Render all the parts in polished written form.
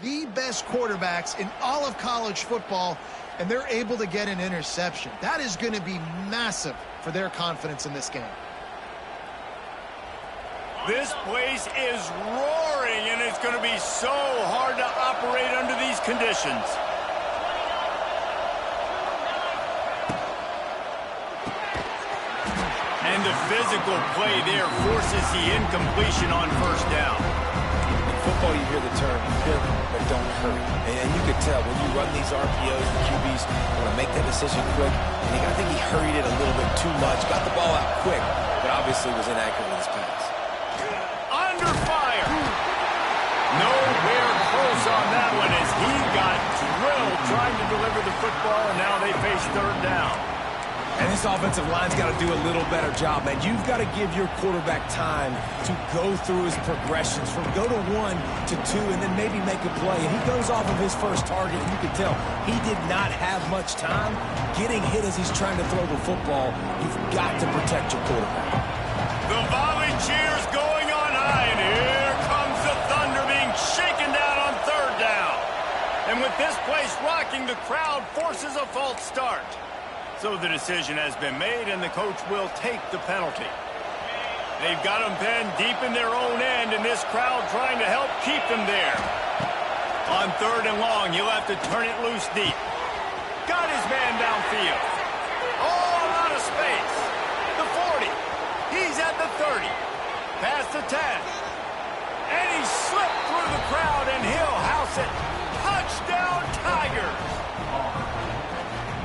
the best quarterbacks in all of college football, and they're able to get an interception. That is going to be massive for their confidence in this game. This place is roaring, and it's going to be so hard to operate under these conditions. And the physical play there forces the incompletion on first down. In football, you hear the term, hurry, but don't hurry. And you can tell when you run these RPOs, the QBs want to make that decision quick. And I think he hurried it a little bit too much, got the ball out quick, but obviously was inaccurate with his pass. Under fire. Nowhere close on that one as he got drilled trying to deliver the football, and now they face third down. And this offensive line's got to do a little better job, man. You've got to give your quarterback time to go through his progressions from go to 1 to 2 and then maybe make a play. And he goes off of his first target, and you can tell he did not have much time getting hit as he's trying to throw the football. You've got to protect your quarterback. The volley cheers going on high, and here comes the thunder being shaken down on third down. And with this place rocking, the crowd forces a false start. So the decision has been made, and the coach will take the penalty. They've got them pinned deep in their own end, and this crowd trying to help keep them there. On third and long, he'll have to turn it loose deep. Got his man downfield. All out of space. The 40. He's at the 30. Past the 10. And he slipped through the crowd, and he'll house it. Touchdown, Tigers.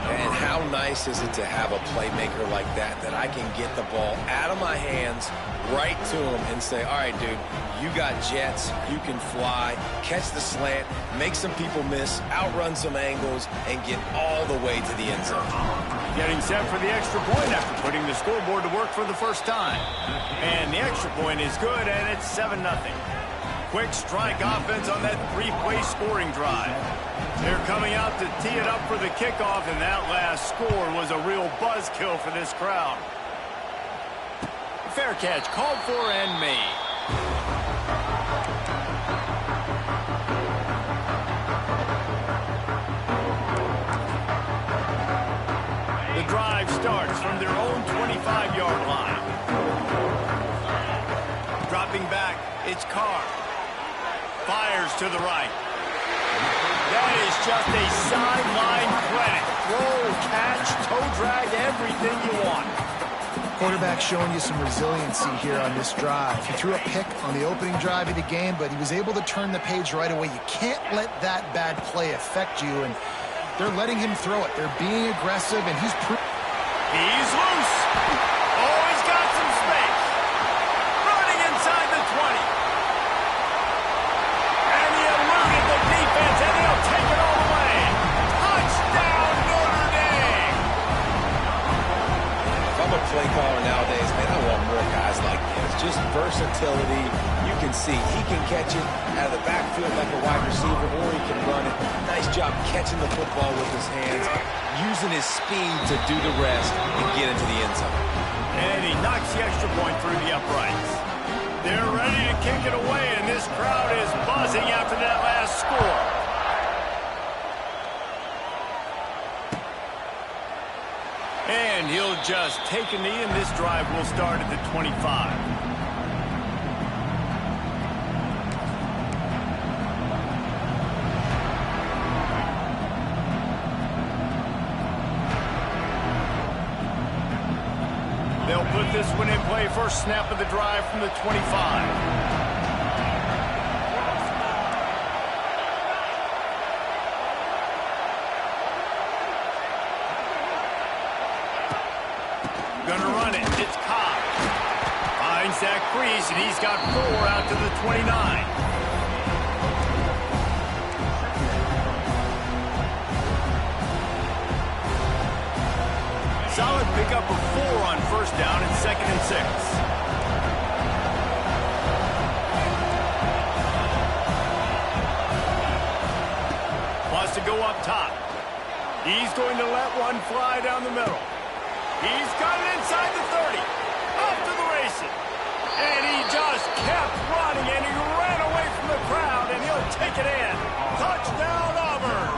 And how nice is it to have a playmaker like that I can get the ball out of my hands right to him and say, all right, dude, you got jets, you can fly, catch the slant, make some people miss, outrun some angles, and get all the way to the end zone. Getting set for the extra point after putting the scoreboard to work for the first time. And the extra point is good, and it's 7-0. Quick strike offense on that three-play scoring drive. They're coming out to tee it up for the kickoff, and that last score was a real buzzkill for this crowd. Fair catch called for and made. The drive starts from their own 25-yard line. Dropping back, it's Carr. Fires to the right. That is just a sideline credit. Throw, catch, toe drag, everything you want. Quarterback showing you some resiliency here on this drive. He threw a pick on the opening drive of the game, but he was able to turn the page right away. You can't let that bad play affect you, and they're letting him throw it. They're being aggressive, and he's loose. Oh, he's got some space. Running inside the 20. And he eluded the defense, and he'll take it all the way. Touchdown, Notre Dame. If I'm a play caller nowadays, man, I want more guys like this. Just versatility. You can see he can catch it out of the backfield like a wide receiver, or he can run it. Nice job catching the football with his hands, using his speed to do the rest and get into the end zone. And he knocks the extra point through the uprights. They're ready to kick it away, and this crowd is buzzing after that last score. And he'll just take a knee, and this drive will start at the 25. They'll put this one in play. First snap of the drive from the 25. Gonna run it. It's Cobb. Finds that crease, and he's got 4 out to the 29. Solid pickup of 4 on first down and 2nd and 6. Wants to go up top. He's going to let one fly down the middle. He's got it inside the 30. Off to the races. And he just kept running, and he ran away from the crowd, and he'll take it in. Touchdown, Auburn!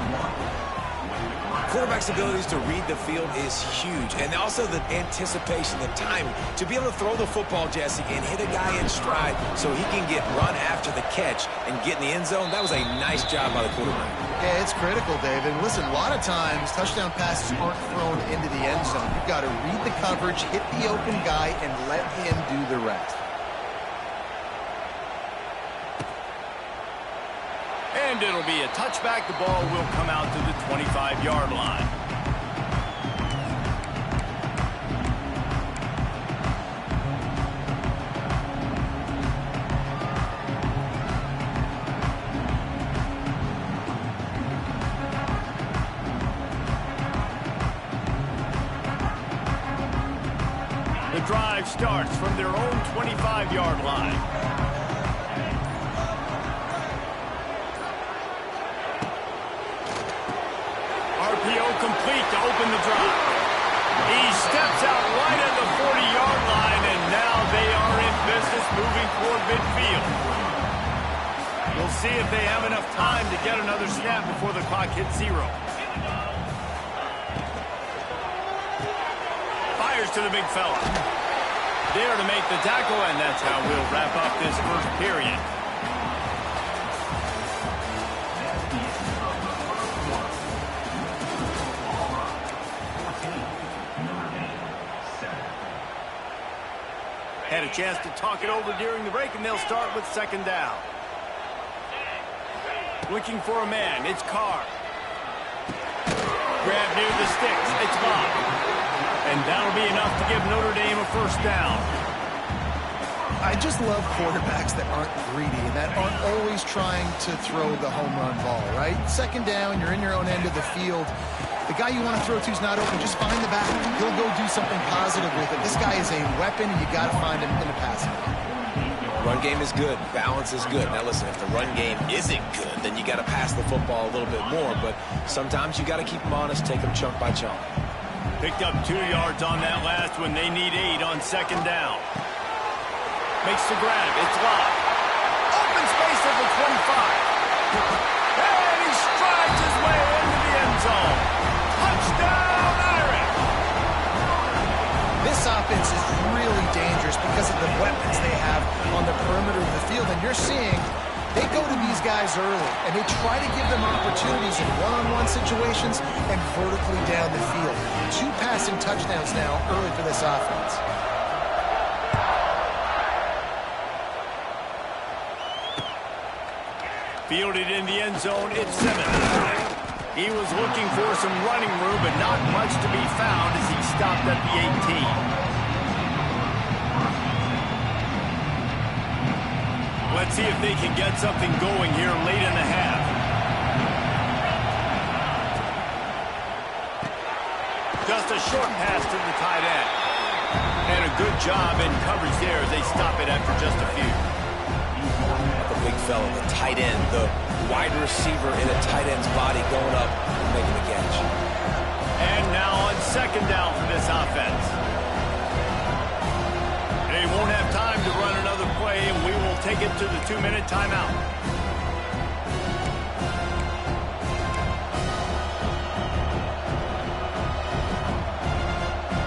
Quarterback's abilities to read the field is huge, and also the anticipation, the timing. To be able to throw the football, Jesse, and hit a guy in stride so he can get run after the catch and get in the end zone, that was a nice job by the quarterback. Yeah, it's critical, David. Listen, a lot of times touchdown passes aren't thrown into the end zone. You've got to read the coverage, hit the open guy, and let him do the rest. And it'll be a touchback. The ball will come out to the 25-yard line. The drive starts from their own 25-yard line. RPO complete to open the drive. He steps out right at the 40-yard line, and now they are in business moving toward midfield. We'll see if they have enough time to get another snap before the clock hits 0. Fires to the big fella. There to make the tackle, and that's how we'll wrap up this first period. Had a chance to talk it over during the break, and they'll start with second down. Looking for a man. It's Carr. Grab near the sticks. It's Bob. And that'll be enough to give Notre Dame a first down. I just love quarterbacks that aren't greedy and that aren't always trying to throw the home run ball, right? Second down, you're in your own end of the field. The guy you want to throw to is not open. Just find the back. He'll go do something positive with it. This guy is a weapon, and you got to find him in the passing game. Run game is good. Balance is good. Now, listen, if the run game isn't good, then you got to pass the football a little bit more. But sometimes you got to keep them honest, take them chunk by chunk. Picked up 2 yards on that last one. They need 8 on second down. Makes the grab. It's Lott. Open space at the 25. And he strides his way into the end zone. Touchdown, Irish! This offense is really dangerous because of the weapons they have on the perimeter of the field. And you're seeing they go to these guys early, and they try to give them opportunities in one-on-one situations and vertically down the field. 2 passing touchdowns now early for this offense. Fielded in the end zone, it's Simmons. He was looking for some running room, but not much to be found as he stopped at the 18. Let's see if they can get something going here late in the half. Just a short pass to the tight end. And a good job in coverage there as they stop it after just a few. The big fella, the tight end, the wide receiver in a tight end's body going up and making the catch. And now on second down for this offense. They won't have time to run another play, and we will take it to the 2-minute timeout.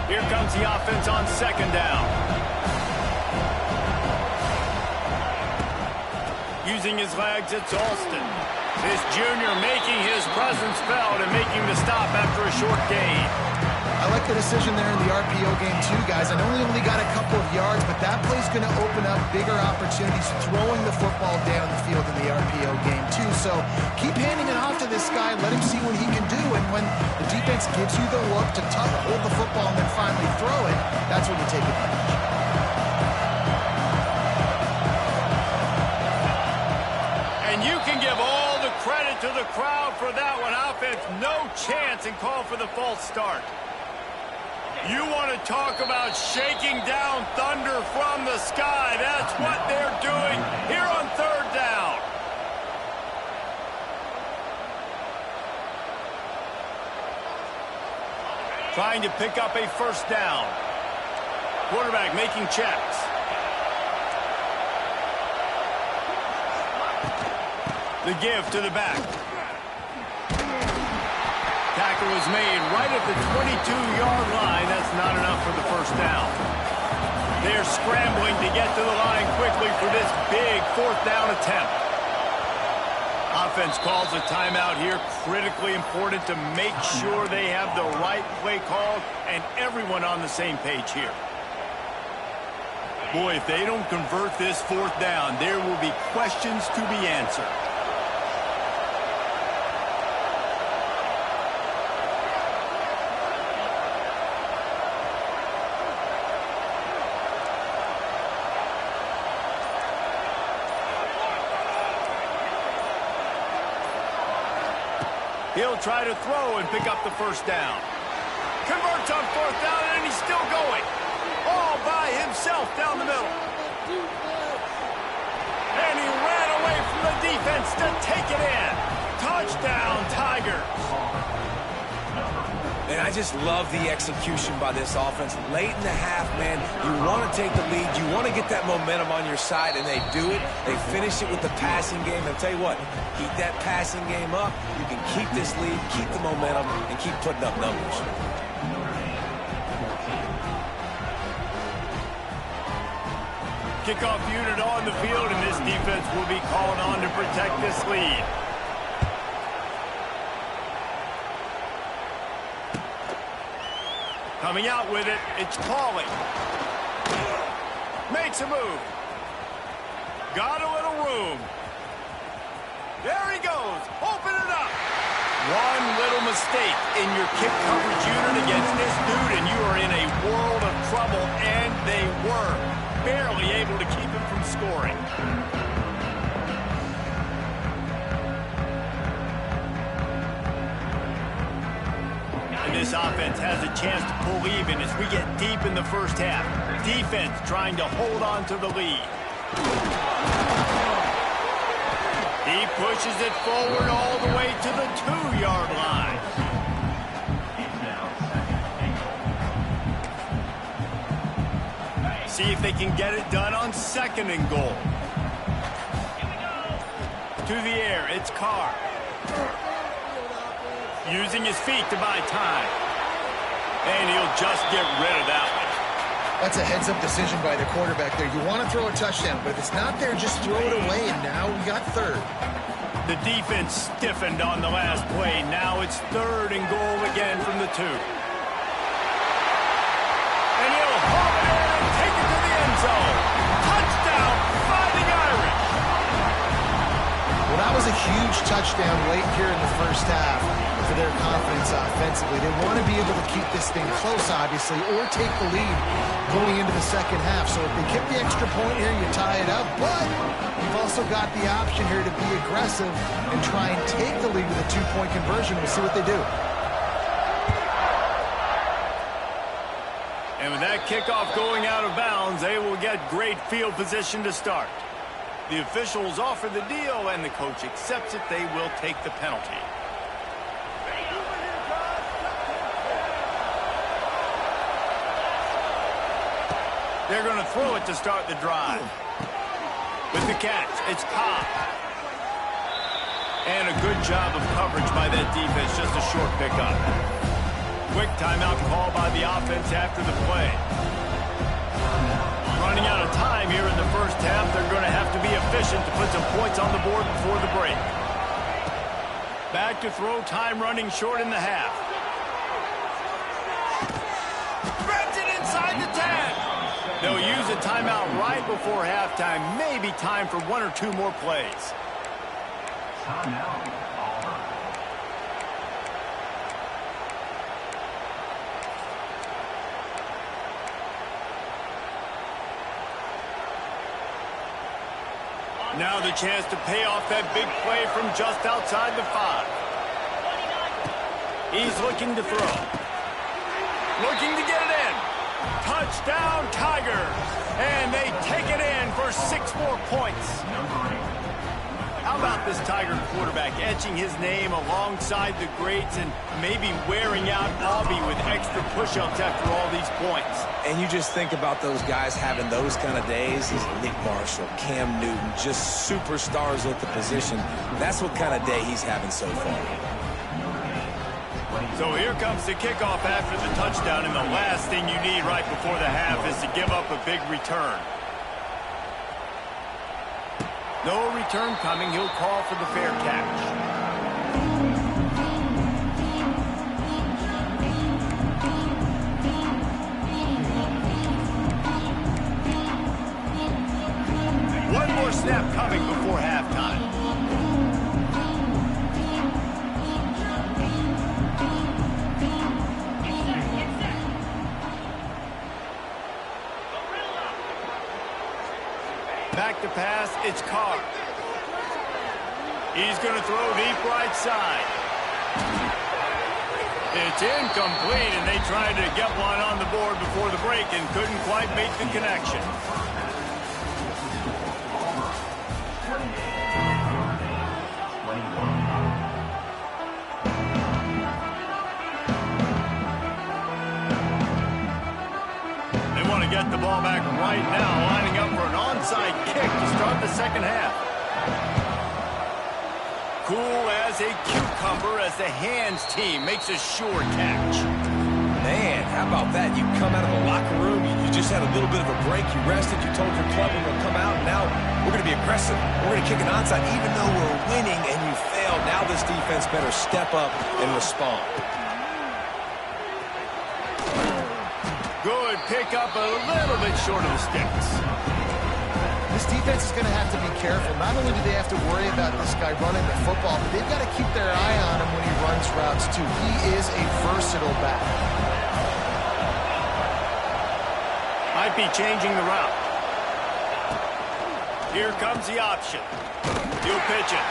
Here comes the offense on second down. Using his legs, it's Alston. This junior making his presence felt and making the stop after a short gain. I like the decision there in the RPO game too, guys. I know he only got a couple of yards, but that play's going to open up bigger opportunities throwing the football down the field in the RPO game too. So keep handing it off to this guy. Let him see what he can do. And when the defense gives you the look to hold the football and then finally throw it, that's when you take advantage. And you can give all the credit to the crowd for that one. Offense, no chance, and call for the false start. You want to talk about shaking down thunder from the sky. That's what they're doing here on third down. Trying to pick up a first down. Quarterback making checks. The give to the back. Tackle was made right at the 22-yard line. That's not enough for the first down. They're scrambling to get to the line quickly for this big fourth down attempt. Offense calls a timeout here. Critically important to make sure they have the right play call and everyone on the same page here. Boy, if they don't convert this fourth down, there will be questions to be answered. He'll try to throw and pick up the first down. Converts on fourth down, and he's still going. All by himself down the middle. And he ran away from the defense to take it in. Touchdown, Tigers. And I just love the execution by this offense. Late in the half, man, you want to take the lead. You want to get that momentum on your side, and they do it. They finish it with the passing game. And I'll tell you what, keep that passing game up. You can keep this lead, keep the momentum, and keep putting up numbers. Kickoff unit on the field, and this defense will be called on to protect this lead. Coming out with it, it's calling. Makes a move. Got a little room. There he goes. Open it up. One little mistake in your kick coverage unit against this dude, and you are in a world of trouble, and they were barely able to keep him from scoring. This offense has a chance to pull even as we get deep in the first half. Defense trying to hold on to the lead. He pushes it forward all the way to the 2-yard line. See if they can get it done on 2nd and goal. To the air, it's Carr. Using his feet to buy time. And he'll just get rid of that one. That's a heads-up decision by the quarterback there. You want to throw a touchdown, but if it's not there, just throw it away, and now we got 3rd. The defense stiffened on the last play. Now it's 3rd and goal again from the 2. And he'll haul it in and take it to the end zone. Touchdown, Fighting Irish. Well, that was a huge touchdown late here in the first half for their confidence offensively. They want to be able to keep this thing close, obviously, or take the lead going into the second half. So if they get the extra point here, you tie it up. But you've also got the option here to be aggressive and try and take the lead with a 2-point conversion. We'll see what they do. And with that kickoff going out of bounds, they will get great field position to start. The officials offer the deal, and the coach accepts it. They will take the penalty. They're going to throw it to start the drive. With the catch, it's Cobb. And a good job of coverage by that defense, just a short pickup. Quick timeout call by the offense after the play. Running out of time here in the first half. They're going to have to be efficient to put some points on the board before the break. Back to throw, time running short in the half. Spreads it inside the 10. They'll use a timeout right before halftime. Maybe time for 1 or 2 more plays. Now the chance to pay off that big play from just outside the 5. He's looking to throw. Looking to get it in. Touchdown, Tigers. And they take it in for 6 more points. How about this Tiger quarterback etching his name alongside the greats and maybe wearing out Aubie with extra push-ups after all these points? And you just think about those guys having those kind of days. Nick Marshall, Cam Newton, just superstars at the position. That's what kind of day he's having so far. So here comes the kickoff after the touchdown, and the last thing you need right before the half is to give up a big return. No return coming. He'll call for the fair catch. One more snap coming before halftime. Back to pass, it's Carr. He's going to throw deep right side. It's incomplete, and they tried to get one on the board before the break and couldn't quite make the connection. Get the ball back right now, lining up for an onside kick to start the second half. Cool as a cucumber as the hands team makes a sure catch. Man, how about that? You come out of the locker room, you just had a little bit of a break, you rested, you told your club we're going to come out, and now we're going to be aggressive. We're going to kick an onside even though we're winning and you failed. Now this defense better step up and respond. Good pick up a little bit short of the sticks. This defense is going to have to be careful. Not only do they have to worry about this guy running the football, but they've got to keep their eye on him when he runs routes too. He is a versatile back. Might be changing the route. Here comes the option. He'll pitch it.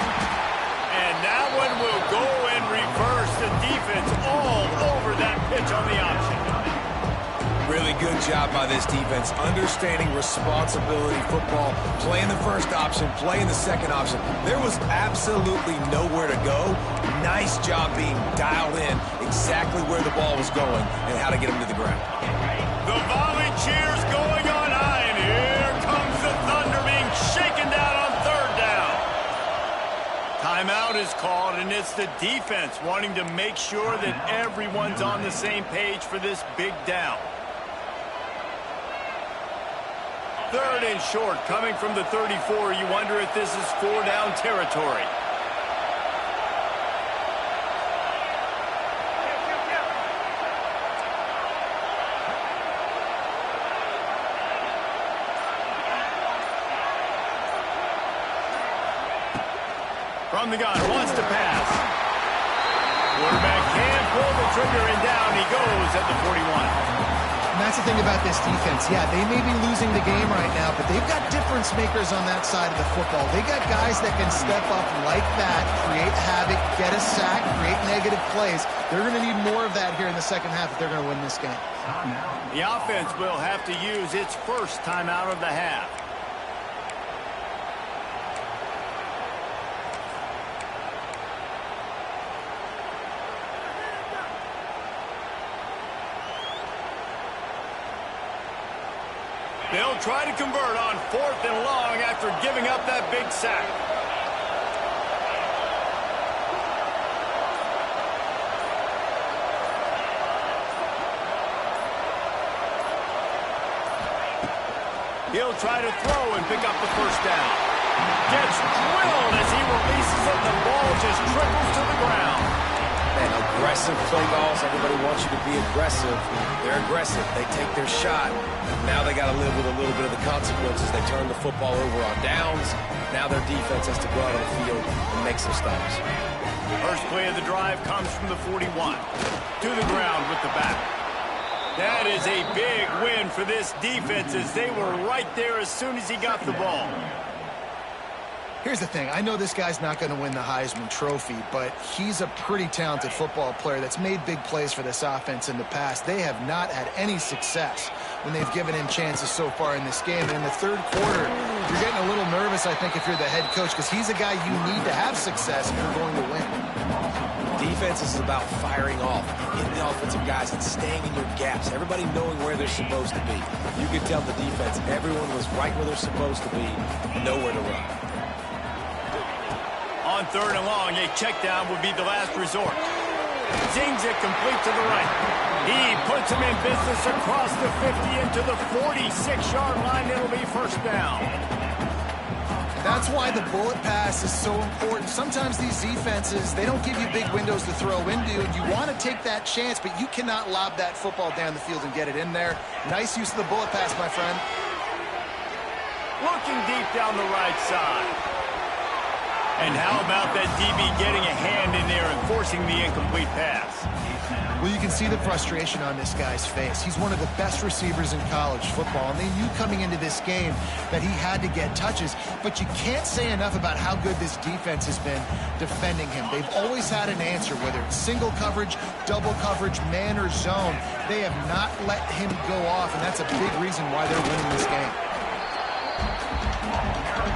And that one will go and reverse the defense all over that pitch on the option. Really good job by this defense, understanding responsibility football, playing the first option, playing the second option. There was absolutely nowhere to go. Nice job being dialed in exactly where the ball was going and how to get him to the ground. The volley cheers going on high, and here comes the Thunder being shaken down on third down. Timeout is called, and it's the defense wanting to make sure that everyone's on the same page for this big down. Third and short, coming from the 34. You wonder if this is 4-down territory. From the gun, wants to pass. Quarterback can't pull the trigger, and down he goes at the 41. And that's the thing about this defense. Yeah, they may be losing the game right now, but they've got difference makers on that side of the football. They got guys that can step up like that, create havoc, get a sack, create negative plays. They're going to need more of that here in the second half if they're going to win this game. The offense will have to use its first timeout of the half. They'll try to convert on 4th and long after giving up that big sack. He'll try to throw and pick up the first down. Gets drilled as he releases it. The ball just trickles to the ground. Man, aggressive play calls. Everybody wants you to be aggressive. They're aggressive. They take their shot. Now they got to live with a little bit of the consequences. They turn the football over on downs. Now their defense has to go out on the field and make some stops. First play of the drive comes from the 41. To the ground with the back. That is a big win for this defense as they were right there as soon as he got the ball. Here's the thing. I know this guy's not going to win the Heisman Trophy, but he's a pretty talented football player that's made big plays for this offense in the past. They have not had any success when they've given him chances so far in this game. And in the third quarter, you're getting a little nervous, I think, if you're the head coach, because he's a guy you need to have success if you're going to win. Defense is about firing off, hitting the offensive guys, and staying in your gaps. Everybody knowing where they're supposed to be. You could tell the defense, everyone was right where they're supposed to be, nowhere to run. On third and long, a check down would be the last resort. Zings it complete to the right. He puts him in business across the 50 into the 46-yard line. It'll be first down. That's why the bullet pass is so important. Sometimes these defenses, they don't give you big windows to throw into, and you want to take that chance, but you cannot lob that football down the field and get it in there. Nice use of the bullet pass, my friend. Looking deep down the right side. And how about that DB getting a hand in there and forcing the incomplete pass? Well, you can see the frustration on this guy's face. He's one of the best receivers in college football, and they knew coming into this game that he had to get touches, but you can't say enough about how good this defense has been defending him. They've always had an answer, whether it's single coverage, double coverage, man or zone. They have not let him go off, and that's a big reason why they're winning this game.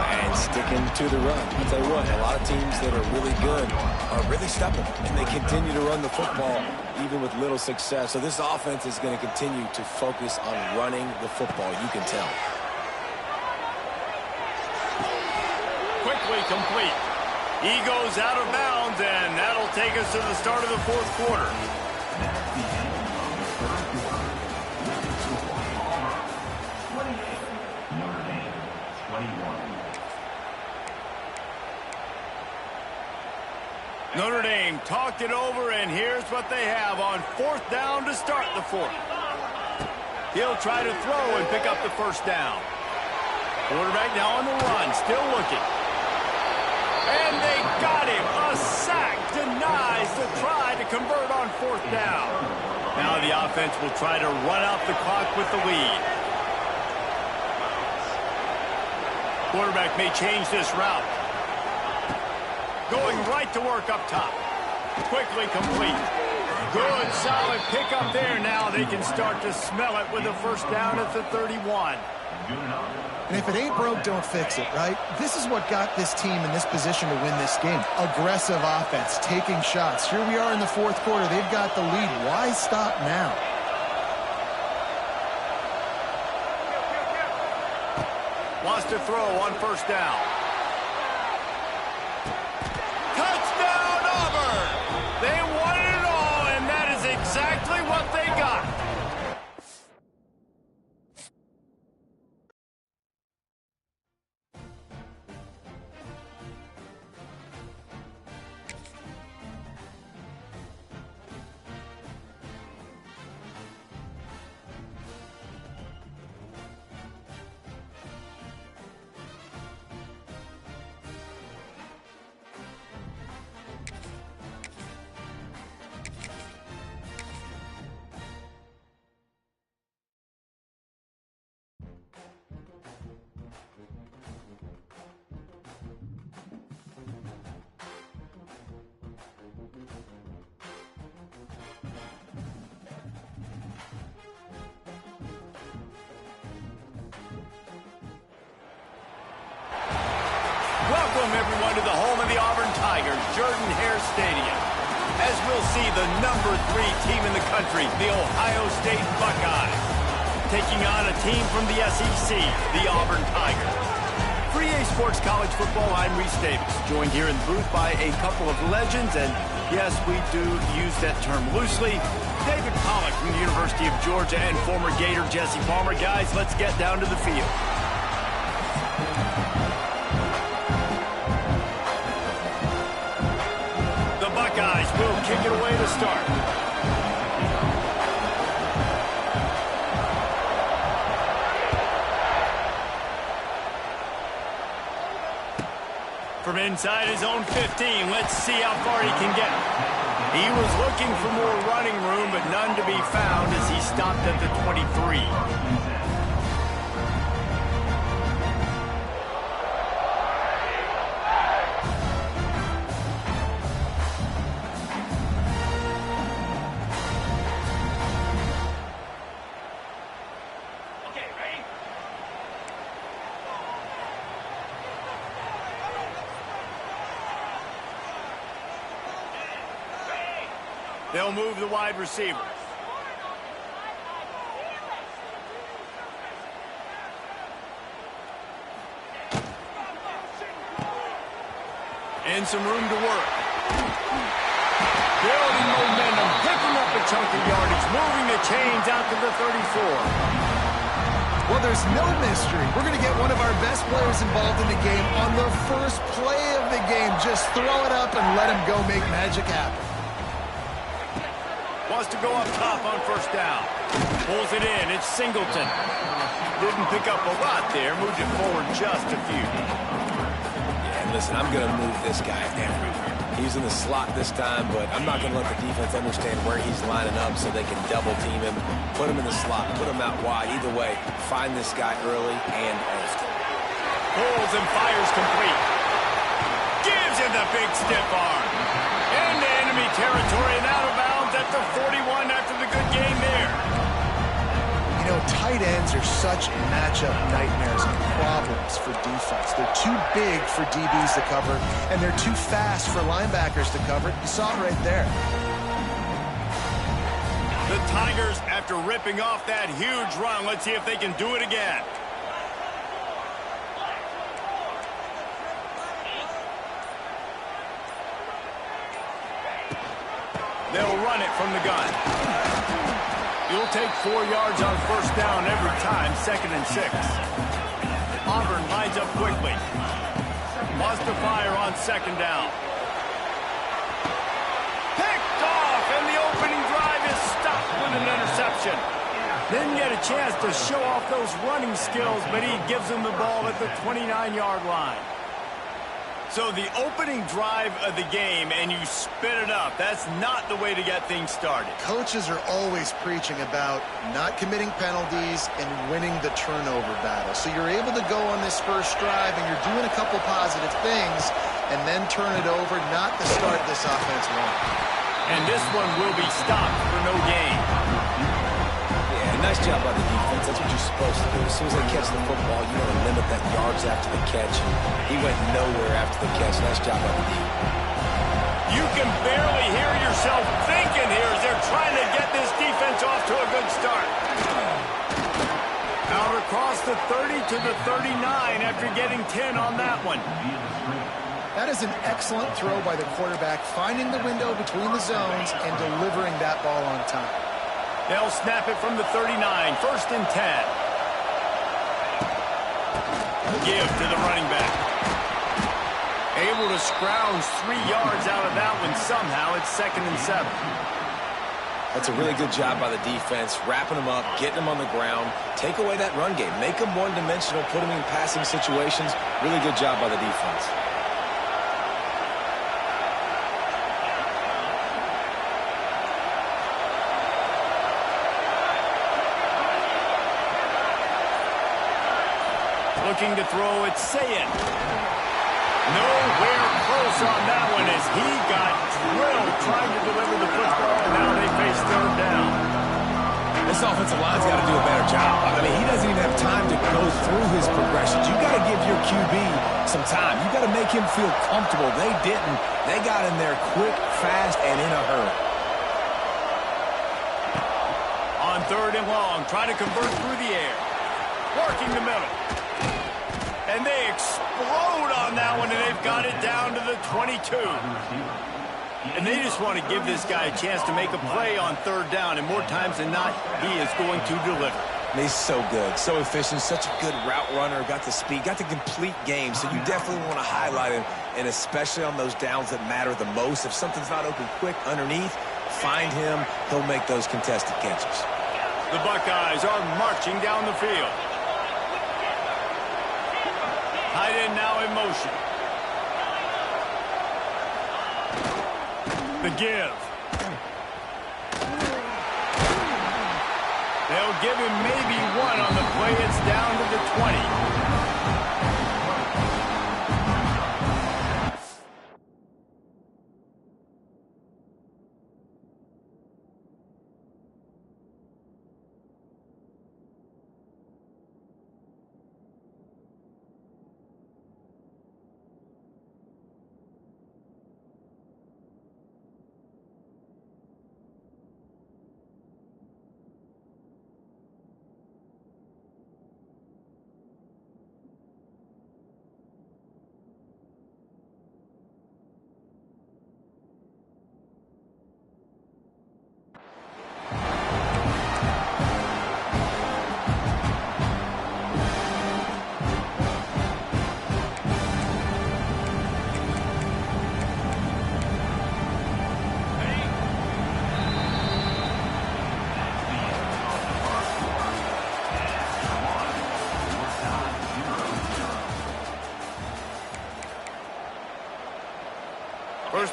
And sticking to the run. I'll tell you what, a lot of teams that are really good are really stubborn, and they continue to run the football even with little success. So this offense is going to continue to focus on running the football, you can tell. Quickly complete. He goes out of bounds, and that'll take us to the start of the fourth quarter. Notre Dame talked it over, and here's what they have on fourth down to start the fourth. He'll try to throw and pick up the first down. Quarterback now on the run, still looking. And they got him. A sack denies the try to convert on fourth down. Now the offense will try to run out the clock with the lead. Quarterback may change this route. Going right to work up top. Quickly complete. Good, solid pickup there. Now they can start to smell it with a first down at the 31. And if it ain't broke, don't fix it, right? This is what got this team in this position to win this game. Aggressive offense, taking shots. Here we are in the fourth quarter. They've got the lead. Why stop now? Wants to throw on first down. Touchdown, Auburn! They won it all, and that is exactly what they got. Welcome, everyone, to the home of the Auburn Tigers, Jordan-Hare Stadium. As we'll see, the number 3 team in the country, the Ohio State Buckeyes, taking on a team from the SEC, the Auburn Tigers. For EA Sports College Football, I'm Reese Davis, joined here in the booth by a couple of legends, and yes, we do use that term loosely. David Pollack from the University of Georgia and former Gator Jesse Palmer. Guys, let's get down to the field. Buckeyes will kick it away to start. From inside his own 15, let's see how far he can get. He was looking for more running room, but none to be found as he stopped at the 23. They'll move the wide receiver. And some room to work. Building momentum, picking up a chunk of yardage, moving the chains out to the 34. Well, there's no mystery. We're going to get one of our best players involved in the game on the first play of the game. Just throw it up and let him go make magic happen. Wants to go up top on first down. Pulls it in. It's Singleton. Didn't pick up a lot there. Moved it forward just a few. Yeah, listen, I'm going to move this guy everywhere. He's in the slot this time, but I'm not going to let the defense understand where he's lining up so they can double team him, put him in the slot, put him out wide. Either way, find this guy early and often. Pulls and fires complete. Gives him the big stiff arm. Into enemy territory and out of bounds at the 41 after the good game there. You know, tight ends are such matchup nightmares and problems for defense. They're too big for DBs to cover, and they're too fast for linebackers to cover. You saw it right there. The Tigers, after ripping off that huge run, let's see if they can do it again. They'll run it from the gun. You'll take 4 yards on first down every time, 2nd and 6. Auburn lines up quickly. Wants to fire on 2nd down. Picked off, and the opening drive is stopped with an interception. Didn't get a chance to show off those running skills, but he gives them the ball at the 29-yard line. So the opening drive of the game, and you spit it up. That's not the way to get things started. Coaches are always preaching about not committing penalties and winning the turnover battle. So you're able to go on this first drive, and you're doing a couple positive things, and then turn it over, not to start this offense wrong. And this one will be stopped for no gain. Nice job by the defense. That's what you're supposed to do. As soon as they catch the football, you want to limit that yards after the catch. He went nowhere after the catch. Nice job by the defense. You can barely hear yourself thinking here as they're trying to get this defense off to a good start. Out across the 30 to the 39 after getting 10 on that one. That is an excellent throw by the quarterback, finding the window between the zones and delivering that ball on time. They'll snap it from the 39, 1st and 10. Give to the running back. Able to scrounge 3 yards out of that one somehow. It's 2nd and 7. That's a really good job by the defense, wrapping them up, getting them on the ground, take away that run game, make them one-dimensional, put them in passing situations. Really good job by the defense. Looking to throw, it's Sayin. Nowhere close on that one as he got drilled trying to deliver the football, and now they face 3rd down. This offensive line's got to do a better job. I mean, he doesn't even have time to go through his progressions. You got to give your QB some time. You got to make him feel comfortable. They didn't. They got in there quick, fast, and in a hurry. On 3rd and long, trying to convert through the air. Working the middle. And they explode on that one, and they've got it down to the 22. And they just want to give this guy a chance to make a play on 3rd down, and more times than not, he is going to deliver. He's so good, so efficient, such a good route runner, got the speed, got the complete game, so you definitely want to highlight him, and especially on those downs that matter the most. If something's not open quick underneath, find him, he'll make those contested catches. The Buckeyes are marching down the field. Tight end now in motion. The give. They'll give him maybe 1 on the play. It's down to the 20.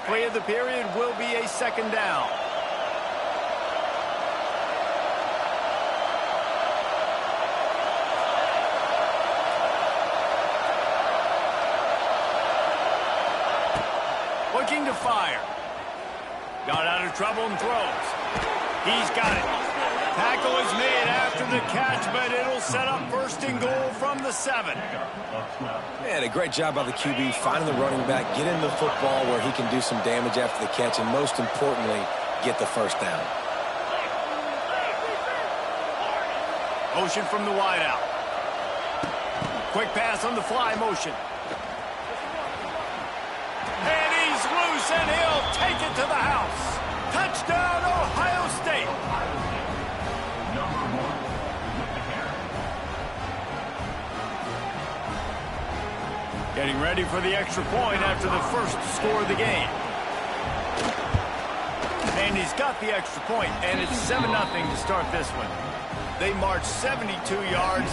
play of the period will be a second down. Looking to fire. Got out of trouble and throws. He's got it. Tackle is made after the catch, but it'll set up first and goal from the 7. Man, a great job by the QB finding the running back, getting the football where he can do some damage after the catch, and most importantly, get the first down. Motion from the wideout. Quick pass on the fly motion. And he's loose, and he'll take it to the house. Touchdown, Ohio State. Getting ready for the extra point after the first score of the game. And he's got the extra point, and it's 7-0 to start this one. They marched 72 yards,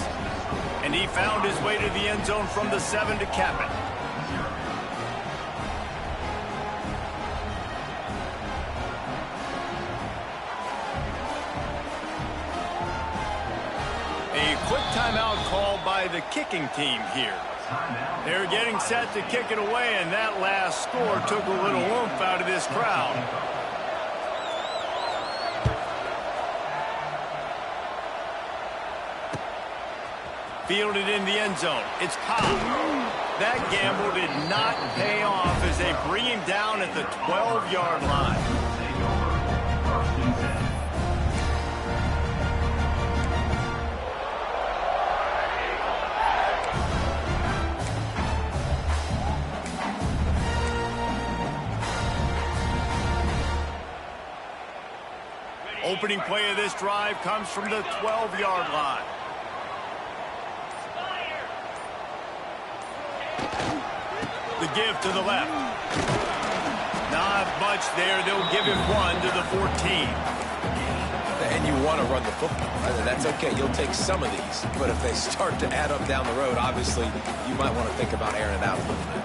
and he found his way to the end zone from the 7 to cap it. A quick timeout called by the kicking team here. They're getting set to kick it away, and that last score took a little oomph out of this crowd. Fielded in the end zone. It's Cobb. That gamble did not pay off as they bring him down at the 12-yard line. Opening play of this drive comes from the 12-yard line. The give to the left. Not much there. They'll give him 1 to the 14. And you want to run the football. That's okay. You'll take some of these. But if they start to add up down the road, obviously, you might want to think about airing it out a little bit.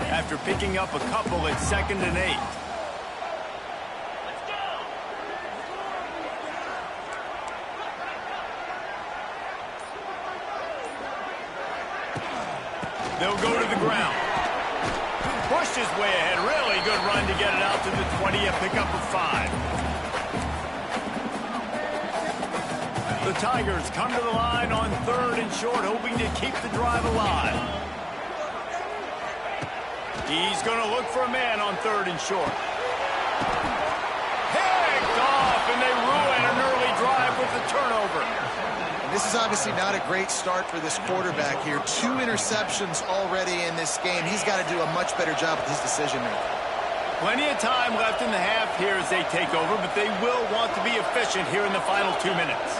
After picking up a couple, it's 2nd and 8. They'll go to the ground. Pushed his way ahead. Really good run to get it out to the 20, a pickup of 5. The Tigers come to the line on 3rd and short, hoping to keep the drive alive. He's going to look for a man on 3rd and short. Picked off, and they ruin an early drive with the turnover. This is obviously not a great start for this quarterback here. 2 interceptions already in this game. He's got to do a much better job with his decision-making. Plenty of time left in the half here as they take over, but they will want to be efficient here in the final 2 minutes.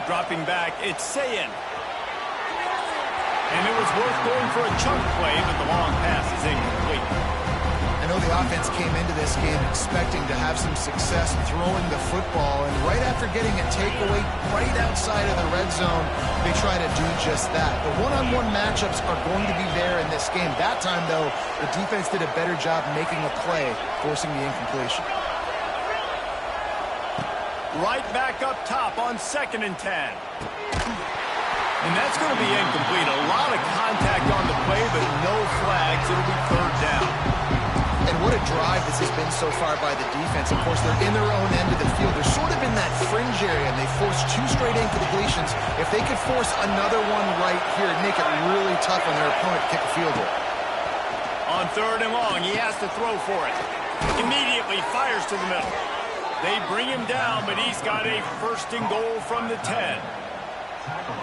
Dropping back, it's Sayin. And it was worth going for a chunk play, but the long pass is incomplete. I know the offense came into this game expecting to have some success throwing the football, and right after getting a takeaway right outside of the red zone, they try to do just that. The one-on-one matchups are going to be there in this game. That time, though, the defense did a better job making a play, forcing the incompletion. Right back up top on 2nd and 10. And that's going to be incomplete. A lot of contact on the play, but no flags. It'll be 3rd down. And what a drive this has been so far by the defense. Of course, they're in their own end of the field. They're sort of in that fringe area, and they forced 2 straight incompletions. If they could force another one right here, it'd make it really tough on their opponent to kick a field goal. On 3rd and long, he has to throw for it. Immediately fires to the middle. They bring him down, but he's got a 1st and goal from the 10.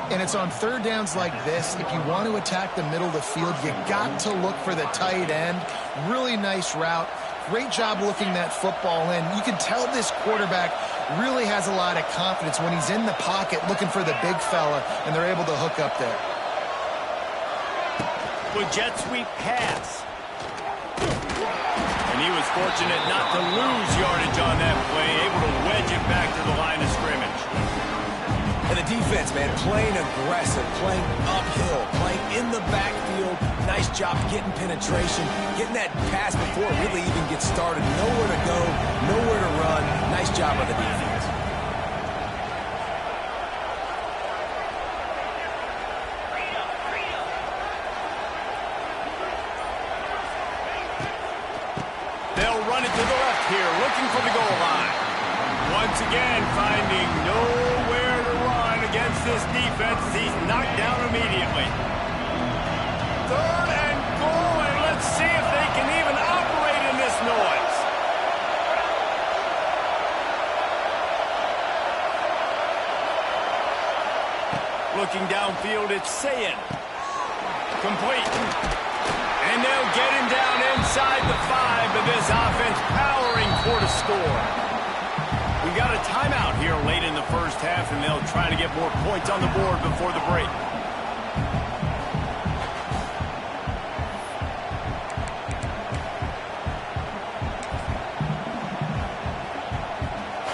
And it's on 3rd downs like this. If you want to attack the middle of the field, you got to look for the tight end. Really nice route. Great job looking that football in. You can tell this quarterback really has a lot of confidence when he's in the pocket looking for the big fella, and they're able to hook up there. With jet sweep pass. And he was fortunate not to lose yardage on that play, able to wedge it back to the line of scrimmage. And the defense, man, playing aggressive, playing uphill, playing in the backfield. Nice job getting penetration, getting that pass before it really even gets started. Nowhere to go, nowhere to run. Nice job by the defense. They'll run it to the left here, looking for the goal line. Once again, finding nowhere to run against this defense. He's knocked down immediately. Third and goal, and let's see if they can even operate in this noise. Looking downfield, it's Sayin. Complete. And they'll get him down inside the 5, but this offense powering for the score. We got a timeout here late in the first half, and they'll try to get more points on the board before the break.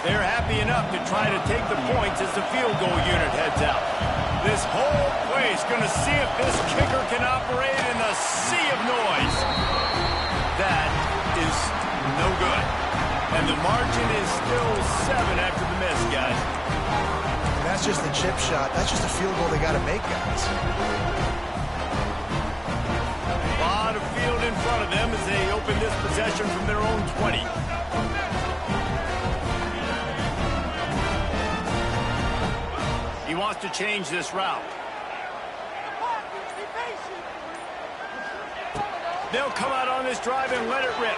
They're happy enough to try to take the points as the field goal unit heads out. This whole place going to see if this kicker can operate in the sea of noise. That is no good. And the margin is still 7 after the miss, guys. And that's just the chip shot. That's just a field goal they got to make, guys. A lot of field in front of them as they open this possession from their own 20. He wants to change this route. They'll come out on this drive and let it rip.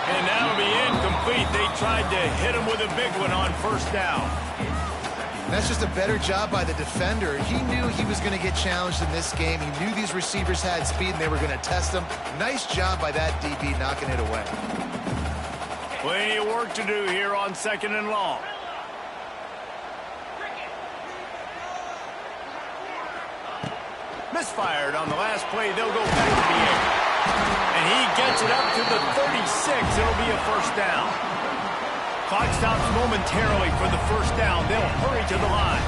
And that'll be incomplete. They tried to hit him with a big one on first down. And that's just a better job by the defender. He knew he was going to get challenged in this game. He knew these receivers had speed and they were going to test him. Nice job by that DB knocking it away. Plenty of work to do here on 2nd and long. Misfired on the last play. They'll go back to the 8. And he gets it up to the 36. It'll be a first down. Clock stops momentarily for the first down. They'll hurry to the line.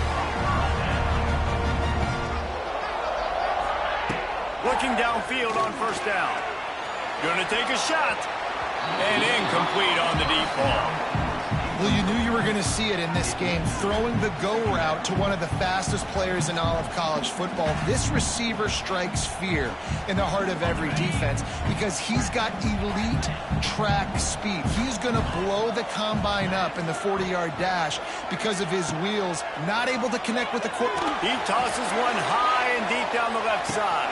Looking downfield on first down. Going to take a shot. And incomplete on the deep ball. Well, you knew you were going to see it in this game, throwing the go route to one of the fastest players in all of college football. This receiver strikes fear in the heart of every defense because he's got elite track speed. He's going to blow the combine up in the 40-yard dash because of his wheels, not able to connect with the quarterback. He tosses one high and deep down the left side.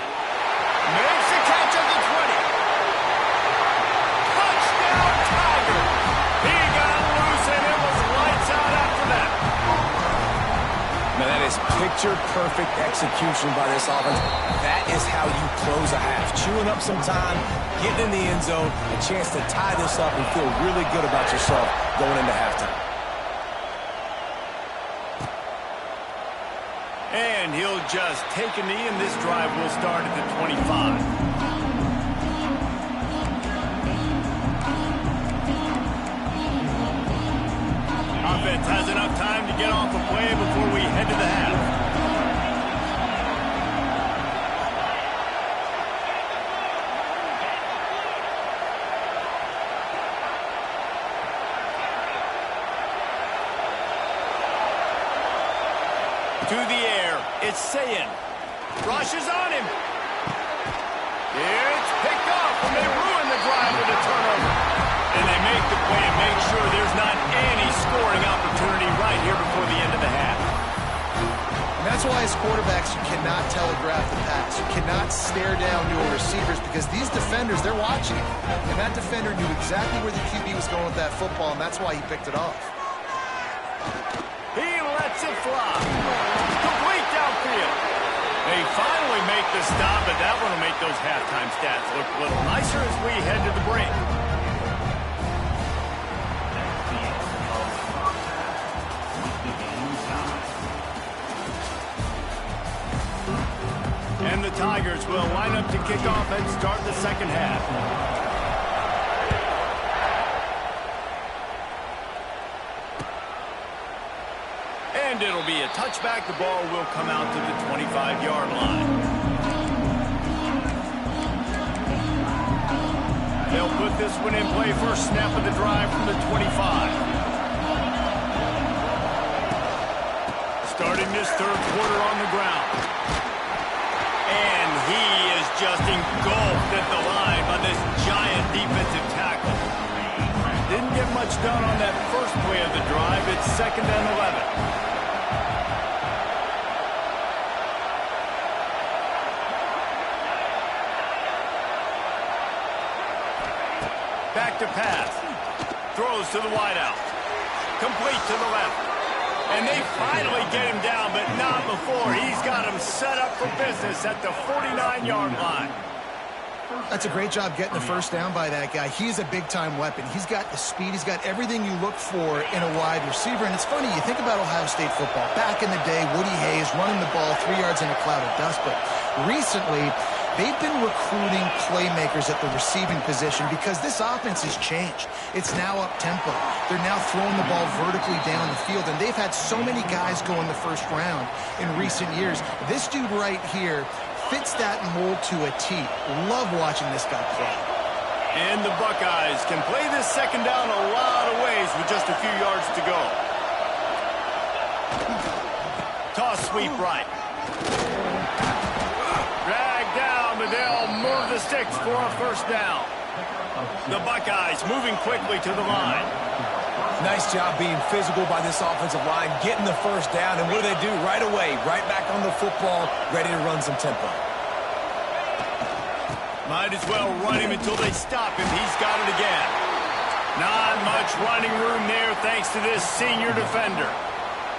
Makes the catch at the 20. Touchdown, Tiger! He got loose, and it was lights out after that. Man, that is picture-perfect execution by this offense. That is how you close a half. Chewing up some time, getting in the end zone, a chance to tie this up and feel really good about yourself going into halftime. And he'll just take a knee, and this drive will start at the 25. Offense has enough time to get off a play before we head to the half. To the air, it's Sayin. Rushes on him. It's picked off, and they ruin the drive with a turnover. And they make the play and make sure there's not any scoring opportunity right here before the end of the half. And that's why as quarterbacks, you cannot telegraph the pass. You cannot stare down your receivers because these defenders, they're watching it. And that defender knew exactly where the QB was going with that football, and that's why he picked it off. He lets it fly. Complete downfield. They finally make the stop, but that one will make those halftime stats look a little nicer as we head to the break. And the Tigers will line up to kick off and start the second half. And it'll be a touchback. The ball will come out to the 25-yard line. They'll put this one in play. First snap of the drive from the 25. Starting this third quarter on the ground. And he is just engulfed at the line by this giant defensive tackle. Didn't get much done on that first play of the drive. It's 2nd and 11. Back to pass. Throws to the wideout. Complete to the left. And they finally get him down, but not before. He's got him set up for business at the 49-yard line. That's a great job getting the first down by that guy. He's a big-time weapon. He's got the speed. He's got everything you look for in a wide receiver. And it's funny, you think about Ohio State football. Back in the day, Woody Hayes running the ball 3 yards in a cloud of dust. But recently, they've been recruiting playmakers at the receiving position because this offense has changed. It's now up-tempo. They're now throwing the ball vertically down the field, and they've had so many guys go in the first round in recent years. This dude right here fits that mold to a T. Love watching this guy play. And the Buckeyes can play this second down a lot of ways with just a few yards to go. Toss sweep right. Drag down, but they'll move the sticks for a first down. The Buckeyes moving quickly to the line. Nice job being physical by this offensive line, getting the first down, and what do they do right away? Right back on the football, ready to run some tempo. Might as well run him until they stop him. He's got it again. Not much running room there thanks to this senior defender.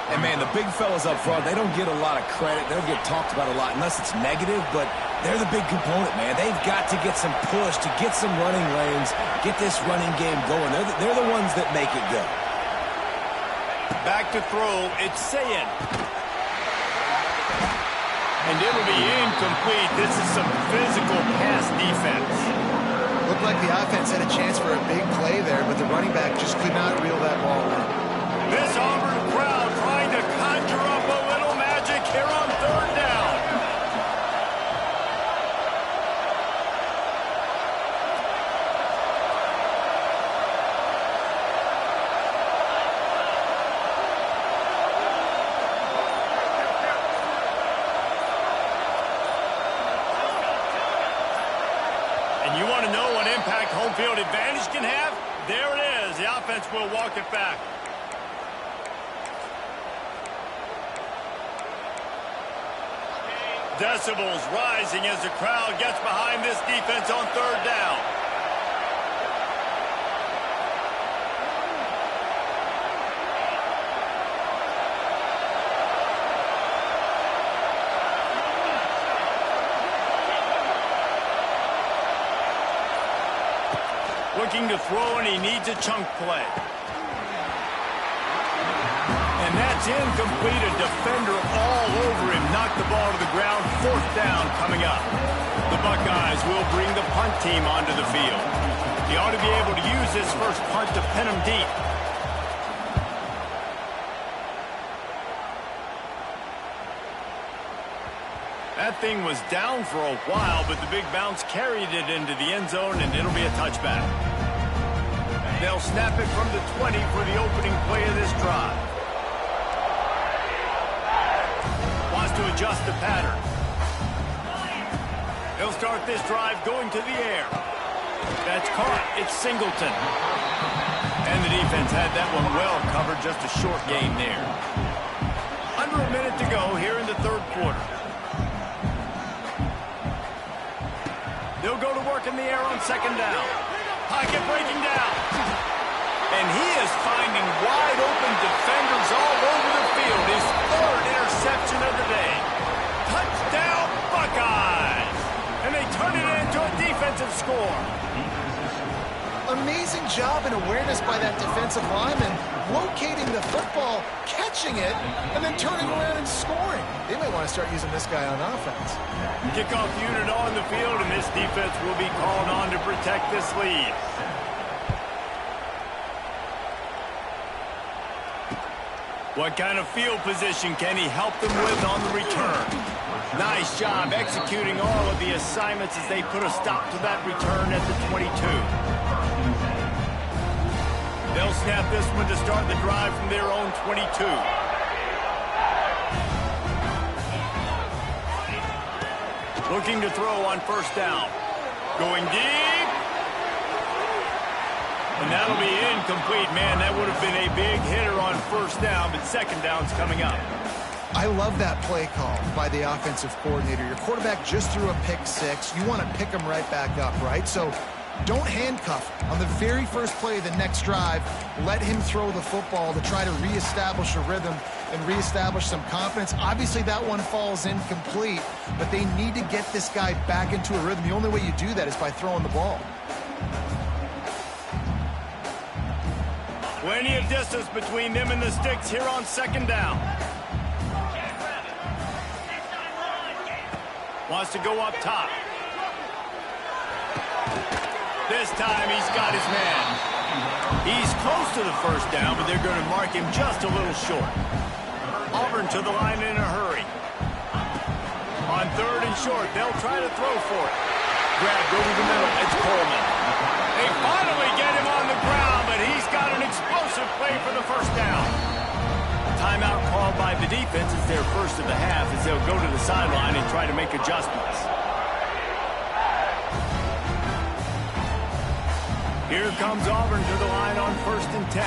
And, man, the big fellas up front, they don't get a lot of credit. They don't get talked about a lot unless it's negative, but they're the big component, man. They've got to get some push, to get some running lanes, get this running game going. They're the ones that make it go. Back to throw. It's Sayin. And it'll be incomplete. This is some physical pass defense. Looked like the offense had a chance for a big play there, but the running back just could not reel that ball in. This Auburn crowd trying to conjure up a little magic here on third down. And you want to know what impact home field advantage can have? There it is. The offense will walk it back. Decibels rising as the crowd gets behind this defense on third down. Looking to throw, and he needs a chunk play. And that's incomplete. A defender all over him. Knocked the ball to the ground. Fourth down coming up. The Buckeyes will bring the punt team onto the field. He ought to be able to use this first punt to pin him deep. That thing was down for a while, but the big bounce carried it into the end zone, and it'll be a touchback. They'll snap it from the 20 for the opening play of this drive. Wants to adjust the pattern. He'll start this drive going to the air. That's caught. It's Singleton. And the defense had that one well covered. Just a short gain there. Under a minute to go here in the third quarter. They'll go to work in the air on second down. Pocket breaking down. And he is finding wide open defenders all over the field. His third interception of the day. Touchdown, Buckeyes! And they turn it into a defensive score. Amazing job and awareness by that defensive lineman, locating the football, catching it, and then turning around and scoring. They might want to start using this guy on offense. Kickoff unit on the field, and this defense will be called on to protect this lead. What kind of field position can he help them with on the return? Nice job executing all of the assignments as they put a stop to that return at the 22. They'll snap this one to start the drive from their own 22. Looking to throw on first down. Going deep. And that'll be incomplete. Man, that would have been a big hitter on first down, but second down's coming up. I love that play call by the offensive coordinator. Your quarterback just threw a pick six. You want to pick him right back up, right? So don't handcuff. On the very first play of the next drive, let him throw the football to try to reestablish a rhythm and reestablish some confidence. Obviously, that one falls incomplete, but they need to get this guy back into a rhythm. The only way you do that is by throwing the ball. Plenty of distance between them and the sticks here on second down. Wants to go up top. This time he's got his man. He's close to the first down, but they're going to mark him just a little short. Auburn to the line in a hurry. On third and short, they'll try to throw for it. Grabbed over the middle. It's Coleman. They finally get him on the ground, but he's got an explosive play for the first down. Timeout called by the defense. It's their first of the half as they'll go to the sideline and try to make adjustments. Here comes Auburn to the line on 1st and 10.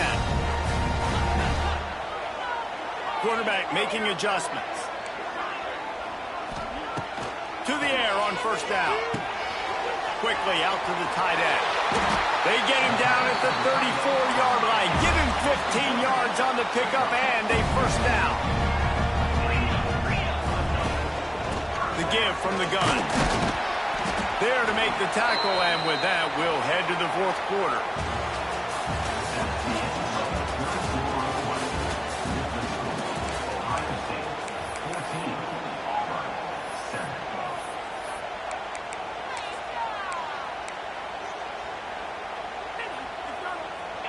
Quarterback making adjustments. To the air on first down. Quickly out to the tight end. They get him down at the 34-yard line. Give him 15 yards on the pickup and a first down. The give from the gun. There to make the tackle, and with that, we'll head to the fourth quarter.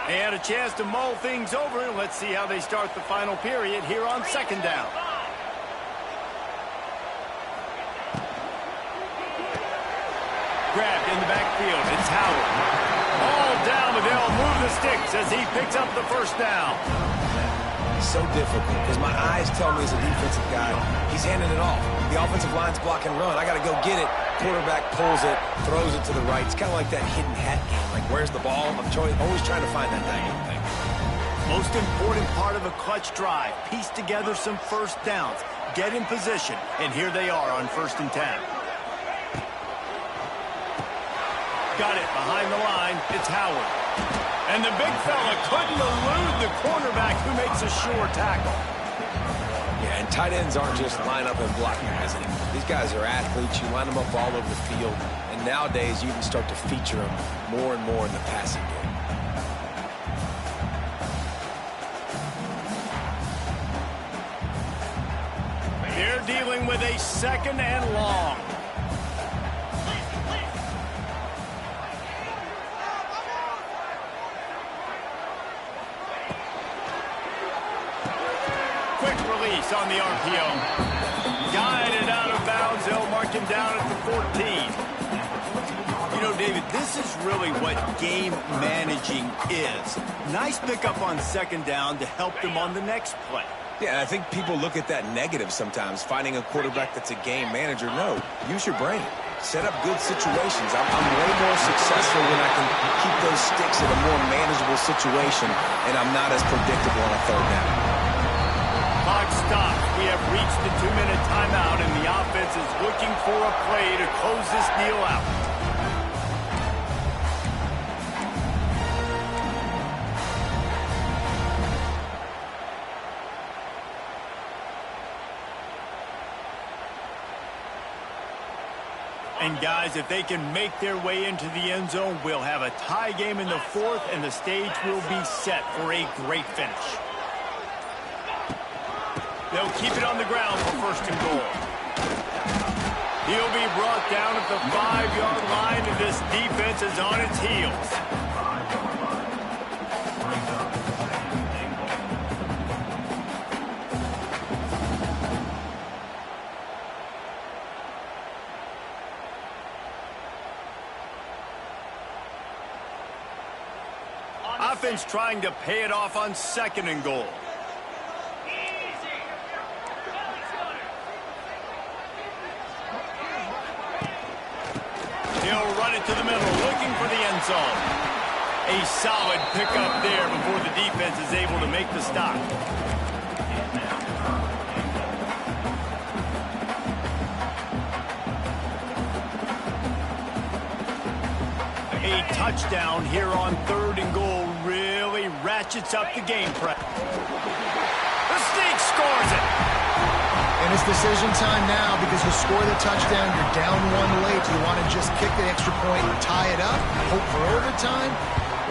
They had a chance to mull things over. Let's see how they start the final period here on second down. Grabbed in the backfield. It's Howard. All down, but they'll move the sticks as he picks up the first down. So difficult because my eyes tell me as a defensive guy, he's handing it off. The offensive line's block and run. I got to go get it. Quarterback pulls it, throws it to the right. It's kind of like that hidden hat game. Like, where's the ball? I'm always trying to find that diagonal thing. Most important part of a clutch drive. Piece together some first downs. Get in position. And here they are on 1st and 10. Got it behind the line. It's Howard. And the big fella couldn't elude the cornerback who makes a sure tackle. Yeah, and tight ends aren't just line up and block guys anymore. These guys are athletes. You line them up all over the field. And nowadays, you can start to feature them more and more in the passing game. They're dealing with a second and long. Quick release on the RPO. Guided out of bounds. They'll mark him down at the 14. You know, David, this is really what game managing is. Nice pickup on second down to help them on the next play. Yeah, I think people look at that negative sometimes, finding a quarterback that's a game manager. No, use your brain. Set up good situations. I'm way more successful when I can keep those sticks in a more manageable situation, and I'm not as predictable on a third down. Clock stops. We have reached the 2-minute timeout, and the offense is looking for a play to close this deal out. And guys, if they can make their way into the end zone, we'll have a tie game in the fourth, and the stage will be set for a great finish. They'll keep it on the ground for 1st and goal. He'll be brought down at the 5-yard line, and this defense is on its heels. offense trying to pay it off on 2nd and goal. He'll run it to the middle, looking for the end zone. A solid pickup there before the defense is able to make the stop. A touchdown here on 3rd and goal really ratchets up the game prep. The Sneak scores it. And it's decision time now because you score the touchdown, you're down 1 late. Do you want to just kick the extra point and tie it up, hope for overtime?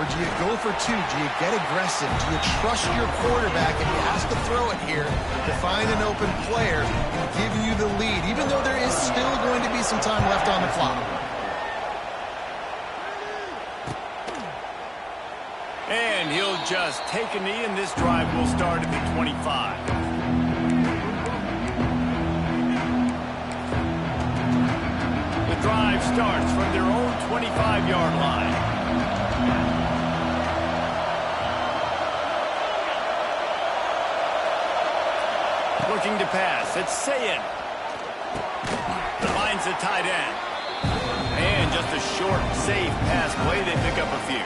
Or do you go for 2? Do you get aggressive? Do you trust your quarterback if he has to throw it here to find an open player and give you the lead, even though there is still going to be some time left on the clock? And he'll just take a knee, and this drive will start at the 25. The drive starts from their own 25-yard line. Looking to pass. It's Sayin. Finds the tight end. And just a short, safe pass play. They pick up a few.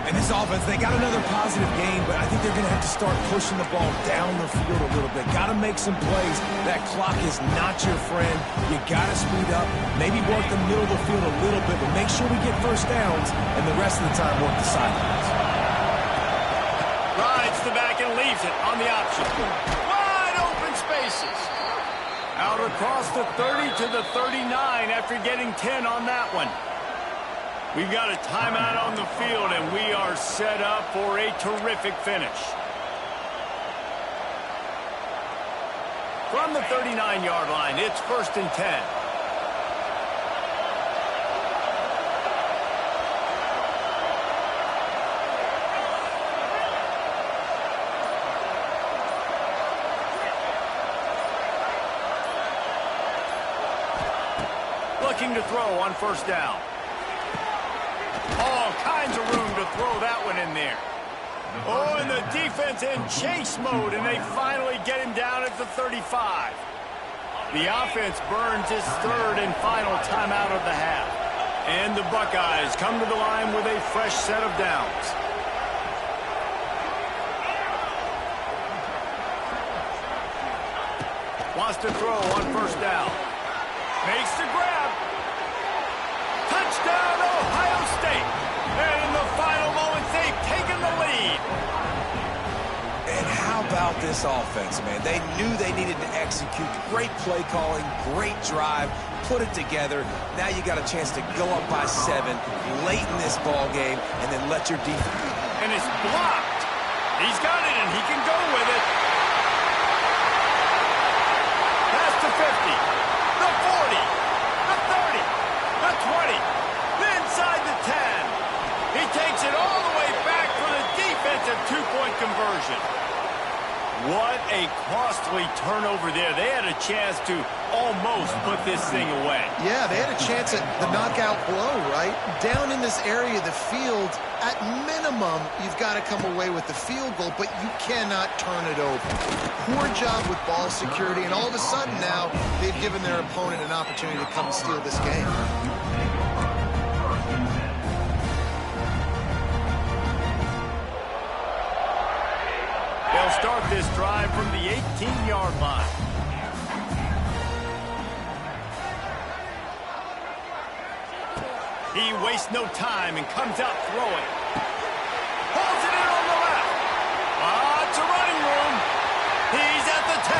And this offense, they got another positive game, but I think they're going to have to start pushing the ball down the field a little bit. Got to make some plays. That clock is not your friend. You got to speed up, maybe work the middle of the field a little bit, but make sure we get first downs, and the rest of the time work the sidelines. Rides the back and leaves it on the option. Wide open spaces. Out across the 30 to the 39 after getting 10 on that one. We've got a timeout on the field, and we are set up for a terrific finish. From the 39-yard line, it's 1st and 10. Looking to throw on 1st down. All kinds of room to throw that one in there. Oh, and the defense in chase mode, and they finally get him down at the 35. The offense burns his 3rd and final timeout of the half. And the Buckeyes come to the line with a fresh set of downs. Wants to throw on 1st down. Makes the grab. Touchdown, Ohio State. And in the final moments, they've taken the lead. And how about this offense, man? They knew they needed to execute. Great play calling, great drive, put it together. Now you got a chance to go up by 7 late in this ball game and then let your defense. And it's blocked. He's got it, and he can go with it. Pass to 50, the 40, the 30, the 20, inside the 10. He takes it all the way back for the defensive 2-point conversion. What a costly turnover there. They had a chance to almost put this thing away. Yeah, they had a chance at the knockout blow, right? Down in this area of the field, at minimum, you've got to come away with the field goal, but you cannot turn it over. Poor job with ball security, and all of a sudden now, they've given their opponent an opportunity to come and steal this game. They'll start this drive from the 18-yard line. He wastes no time and comes out throwing. Holds it in on the left. It's a running room. He's at the 10.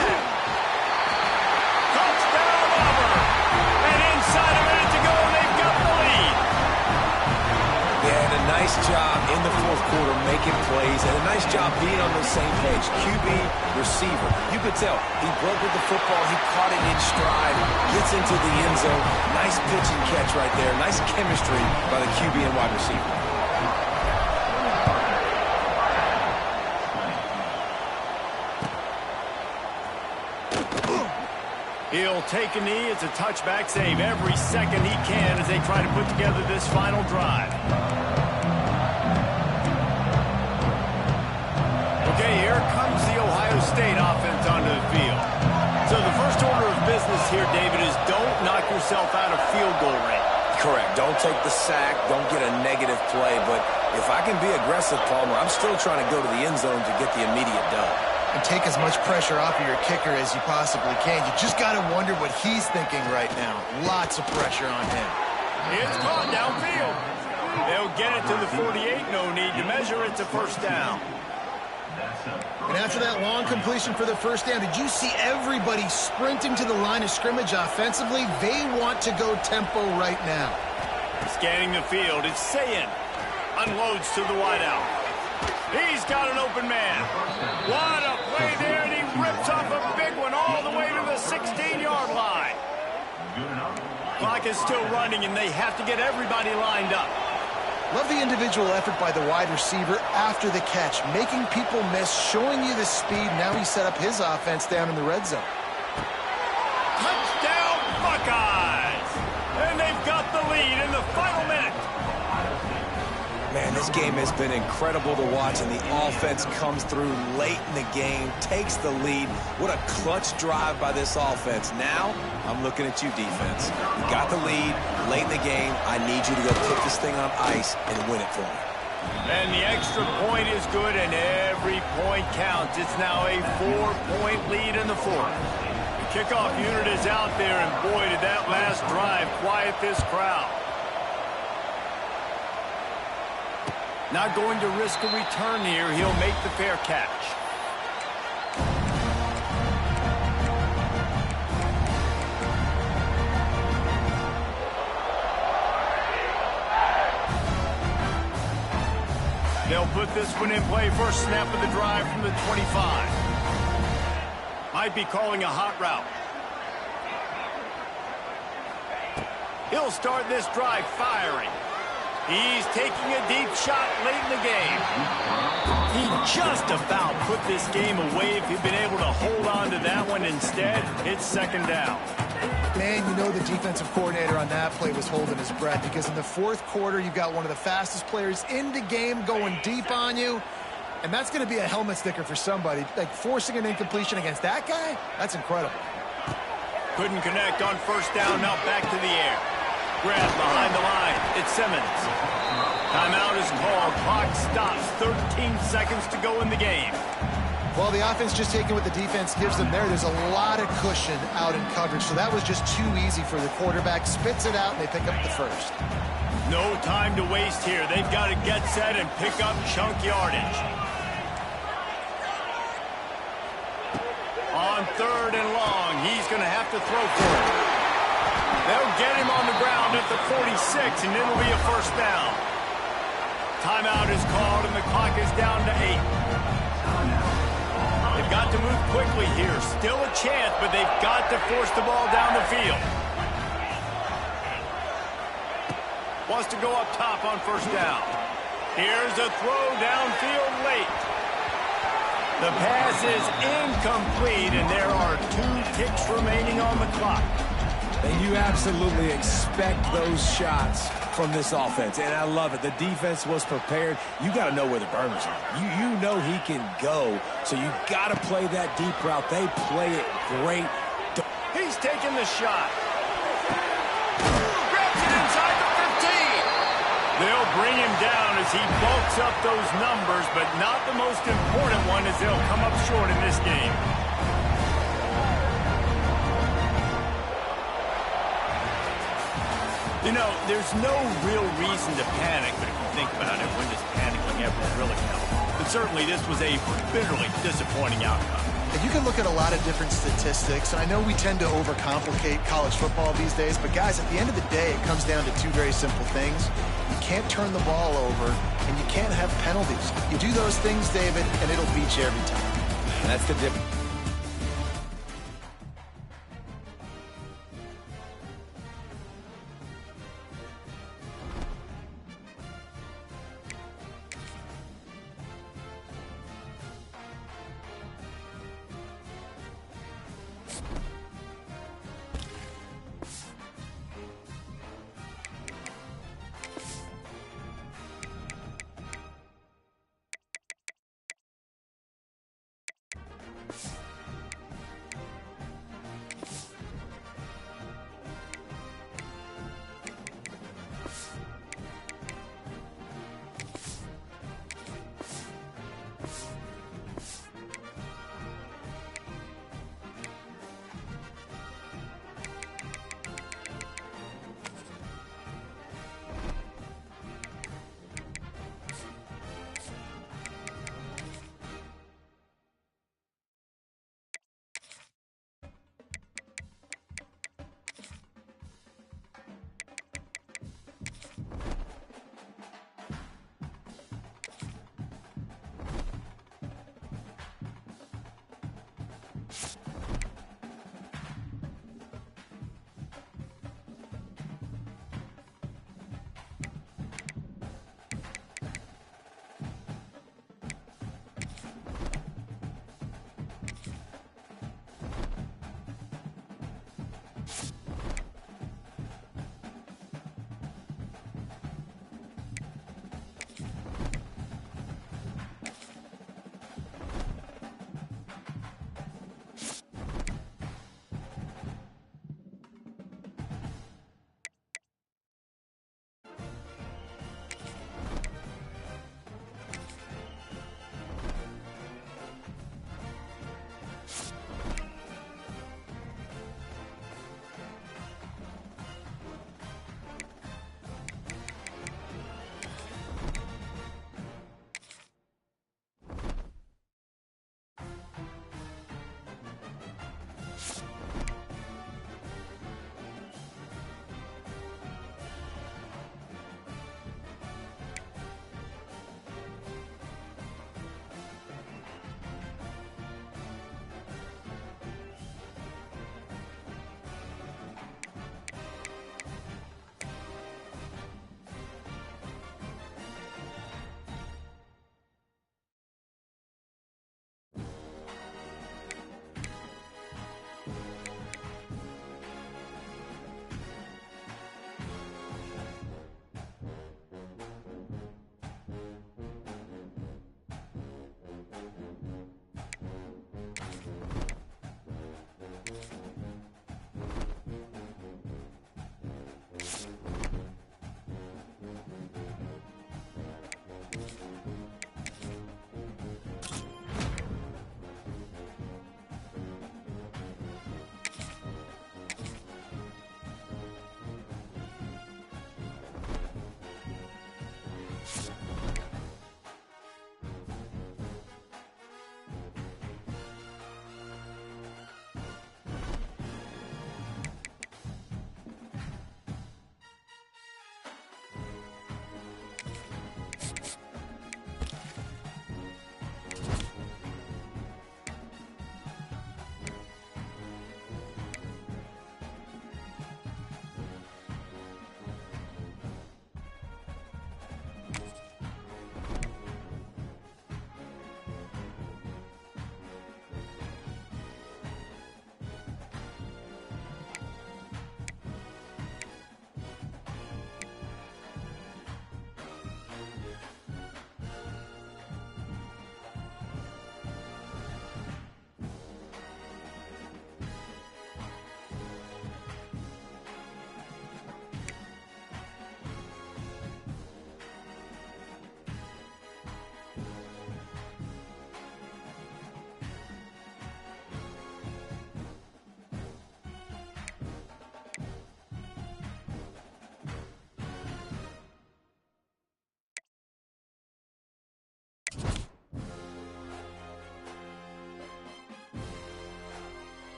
Touchdown, Auburn. And inside a minute to go, they've got the lead. They had a nice job in the 4th quarter making plays and a nice job being on the same page. QB, receiver. You could tell he broke with the football. He caught it in stride. Gets into the end zone. Nice pitch and catch right there. Nice chemistry by the QB and wide receiver. He'll take a knee. It's a touchback save every second he can as they try to put together this final drive. Okay, here comes the Ohio State offense onto the field. So the first order of business here, David, is don't knock yourself out of field goal range. Correct. Don't take the sack. Don't get a negative play. But if I can be aggressive, Palmer, I'm still trying to go to the end zone to get the immediate dub. And take as much pressure off of your kicker as you possibly can. You just got to wonder what he's thinking right now. Lots of pressure on him. It's caught downfield. They'll get it to the 48. No need to measure. It's a first down. And after that long completion for the first down, did you see everybody sprinting to the line of scrimmage offensively? They want to go tempo right now. Scanning the field, it's Sayin. Unloads to the wideout. He's got an open man. What a play there, and he rips off a big one all the way to the 16-yard line. Clock is still running, and they have to get everybody lined up. Love the individual effort by the wide receiver after the catch, making people miss, showing you the speed. Now he set up his offense down in the red zone. Touchdown, Buckeyes! And they've got the lead in the final minute. Man, this game has been incredible to watch, and the offense comes through late in the game, takes the lead. What a clutch drive by this offense. Now, I'm looking at you, defense. You got the lead late in the game. I need you to go put this thing on ice and win it for me. And the extra point is good, and every point counts. It's now a 4-point lead in the fourth. The kickoff unit is out there, and boy, did that last drive quiet this crowd. Not going to risk a return here. He'll make the fair catch. They'll put this one in play. First snap of the drive from the 25. Might be calling a hot route. He'll start this drive firing. He's taking a deep shot late in the game. He just about put this game away if he'd been able to hold on to that one. Instead, it's second down. Man, you know the defensive coordinator on that play was holding his breath, because in the fourth quarter, you've got one of the fastest players in the game going deep on you, and that's going to be a helmet sticker for somebody. Like, forcing an incompletion against that guy, that's incredible. Couldn't connect on first down. Now back to the air. Grab behind the line. It's Simmons. Timeout is called. Clock stops. 13 seconds to go in the game. Well, the offense just taking what the defense gives them there. There's a lot of cushion out in coverage, so that was just too easy for the quarterback. Spits it out, and they pick up the first. No time to waste here. They've got to get set and pick up chunk yardage. On third and long, he's going to have to throw for it. They'll get him on the ground at the 46, and it'll be a first down. Timeout is called, and the clock is down to 8. They've got to move quickly here. Still a chance, but they've got to force the ball down the field. Wants to go up top on first down. Here's a throw downfield late. The pass is incomplete, and there are 2 ticks remaining on the clock. And you absolutely expect those shots from this offense, and I love it. The defense was prepared. You got to know where the burners are. You know he can go, so you got to play that deep route. They play it great. He's taking the shot. Grabs it inside the 15. They'll bring him down as he bulks up those numbers, but not the most important one, as they'll come up short in this game. You know, there's no real reason to panic, but if you think about it, when does panicking ever really help? But certainly this was a bitterly disappointing outcome. And you can look at a lot of different statistics, and I know we tend to overcomplicate college football these days, but guys, at the end of the day, it comes down to 2 very simple things. You can't turn the ball over, and you can't have penalties. You do those things, David, and it'll beat you every time. That's the difference.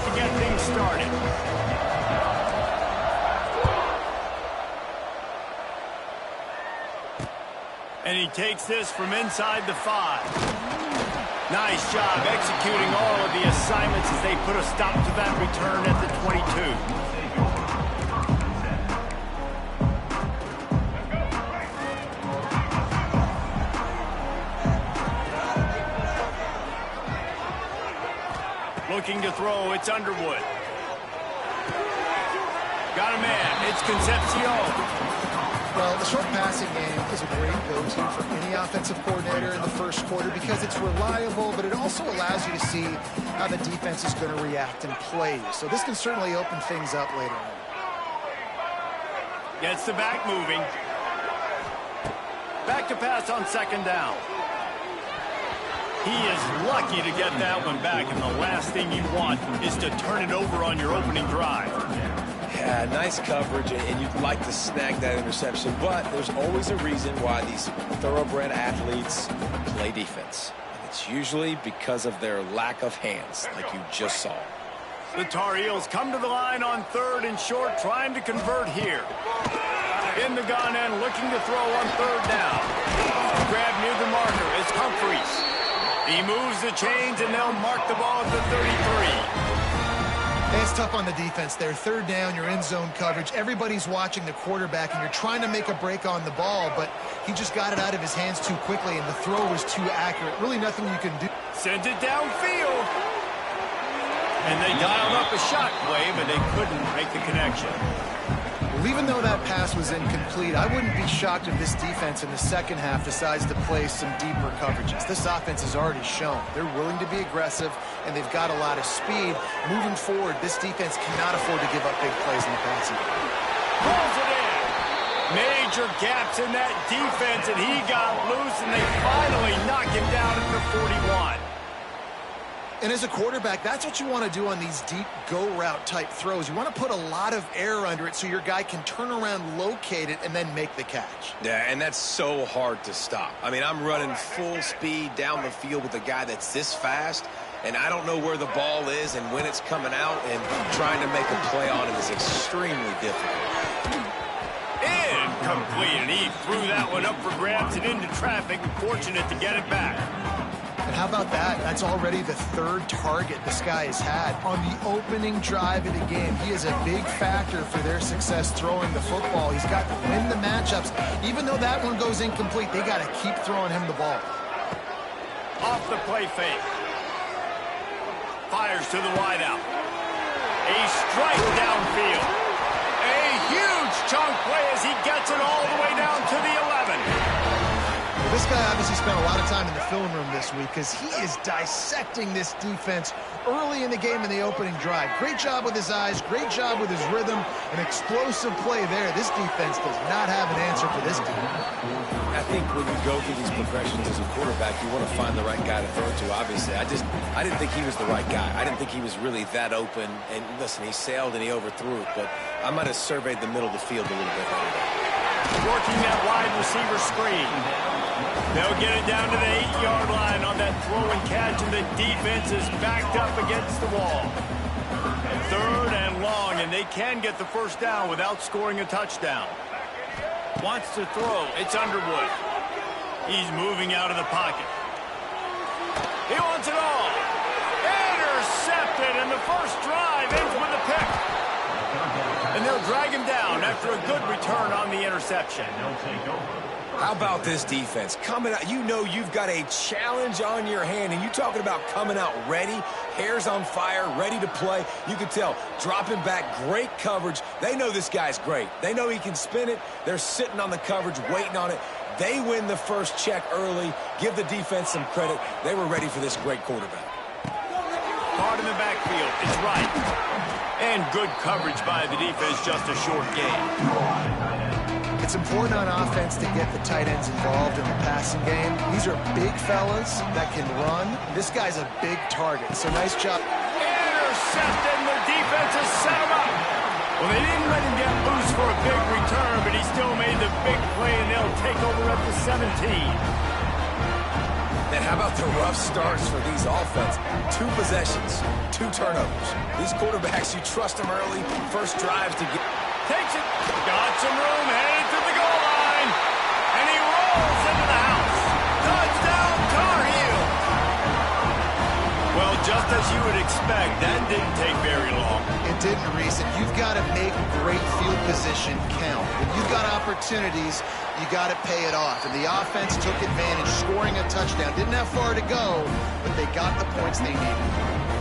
to get things started. And he takes this from inside the 5. Nice job executing all of the assignments as they put a stop to that return at the 22. Looking to throw, it's Underwood. Got a man, it's Concepcion. Well, the short passing game is a great go-to for any offensive coordinator in the first quarter because it's reliable, but it also allows you to see how the defense is going to react and play. So this can certainly open things up later on. Gets the back moving. Back to pass on second down. He is lucky to get that one back, and the last thing you want is to turn it over on your opening drive. Yeah, nice coverage, and you'd like to snag that interception, but there's always a reason why these thoroughbred athletes play defense. And it's usually because of their lack of hands, like you just saw. The Tar Heels come to the line on 3rd and short, trying to convert here. In the gun end, looking to throw on 3rd down. Grab near the marker is Humphreys. He moves the chains, and they'll mark the ball at the 33. It's tough on the defense there. 3rd down, you're in zone coverage. Everybody's watching the quarterback, and you're trying to make a break on the ball, but he just got it out of his hands too quickly, and the throw was too accurate. Really nothing you can do. Sends it downfield. And they dialed up a shot play, but they couldn't make the connection. Well, even though that pass was incomplete, I wouldn't be shocked if this defense in the second half decides to play some deeper coverages. This offense has already shown they're willing to be aggressive, and they've got a lot of speed. Moving forward, this defense cannot afford to give up big plays in the passing game. Pulls it in. Major gaps in that defense, and he got loose, and they finally knock him down at the 41. And as a quarterback, that's what you want to do on these deep go-route type throws. You want to put a lot of air under it so your guy can turn around, locate it, and then make the catch. Yeah, and that's so hard to stop. I mean, I'm running full speed down the field with a guy that's this fast, and I don't know where the ball is and when it's coming out, and trying to make a play on it is extremely difficult. Incomplete, and he threw that one up for grabs and into traffic, fortunate to get it back. And how about that? That's already the 3rd target this guy has had on the opening drive of the game. He is a big factor for their success throwing the football. He's got to win the matchups. Even though that one goes incomplete, they got to keep throwing him the ball. Off the play fake. Fires to the wideout. A strike downfield. A huge chunk play as he gets it all the way down to the 11. This guy obviously spent a lot of time in the film room this week because he is dissecting this defense early in the game in the opening drive. Great job with his eyes, great job with his rhythm, an explosive play there. This defense does not have an answer for this team. I think when you go through these progressions as a quarterback, you want to find the right guy to throw to, obviously. I didn't think he was the right guy. I didn't think he was really that open. And listen, he sailed and he overthrew it, but I might have surveyed the middle of the field a little bit better. Working that wide receiver screen. They'll get it down to the 8-yard line on that throw and catch, and the defense is backed up against the wall. 3rd and long, and they can get the first down without scoring a touchdown. Wants to throw. It's Underwood. He's moving out of the pocket. He wants it all. Intercepted, and the first drive ends with a pick. And they'll drag him down after a good return on the interception. How about this defense? Coming out, you know you've got a challenge on your hand, and you talking about coming out ready, hairs on fire, ready to play. You can tell, dropping back, great coverage. They know this guy's great. They know he can spin it. They're sitting on the coverage, waiting on it. They win the first check early. Give the defense some credit. They were ready for this great quarterback. Caught in the backfield. It's right. And good coverage by the defense, just a short game. It's important on offense to get the tight ends involved in the passing game. These are big fellas that can run. This guy's a big target, so nice job. Intercepted, and the defense has set him up. Well, they didn't let him get loose for a big return, but he still made the big play, and they'll take over at the 17. And how about the rough starts for these offense? 2 possessions, 2 turnovers. These quarterbacks, you trust them early, first drives to get... Takes it. Got some room, headed to the goal line. And he rolls into the house. Touchdown, Tar Heel. Well, just as you would expect, that didn't take very long. It didn't, Reese, and you've got to make great field position count. When you've got opportunities, you got to pay it off. And the offense took advantage, scoring a touchdown. Didn't have far to go, but they got the points they needed.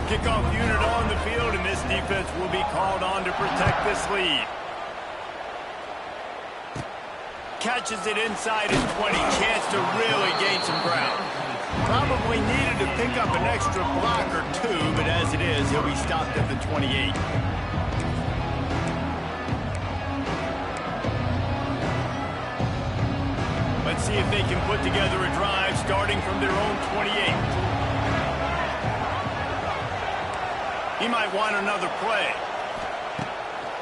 Kickoff unit on the field, and this defense will be called on to protect this lead. Catches it inside his 20. Chance to really gain some ground. Probably needed to pick up an extra block or 2, but as it is, he'll be stopped at the 28. Let's see if they can put together a drive starting from their own 28. He might want another play.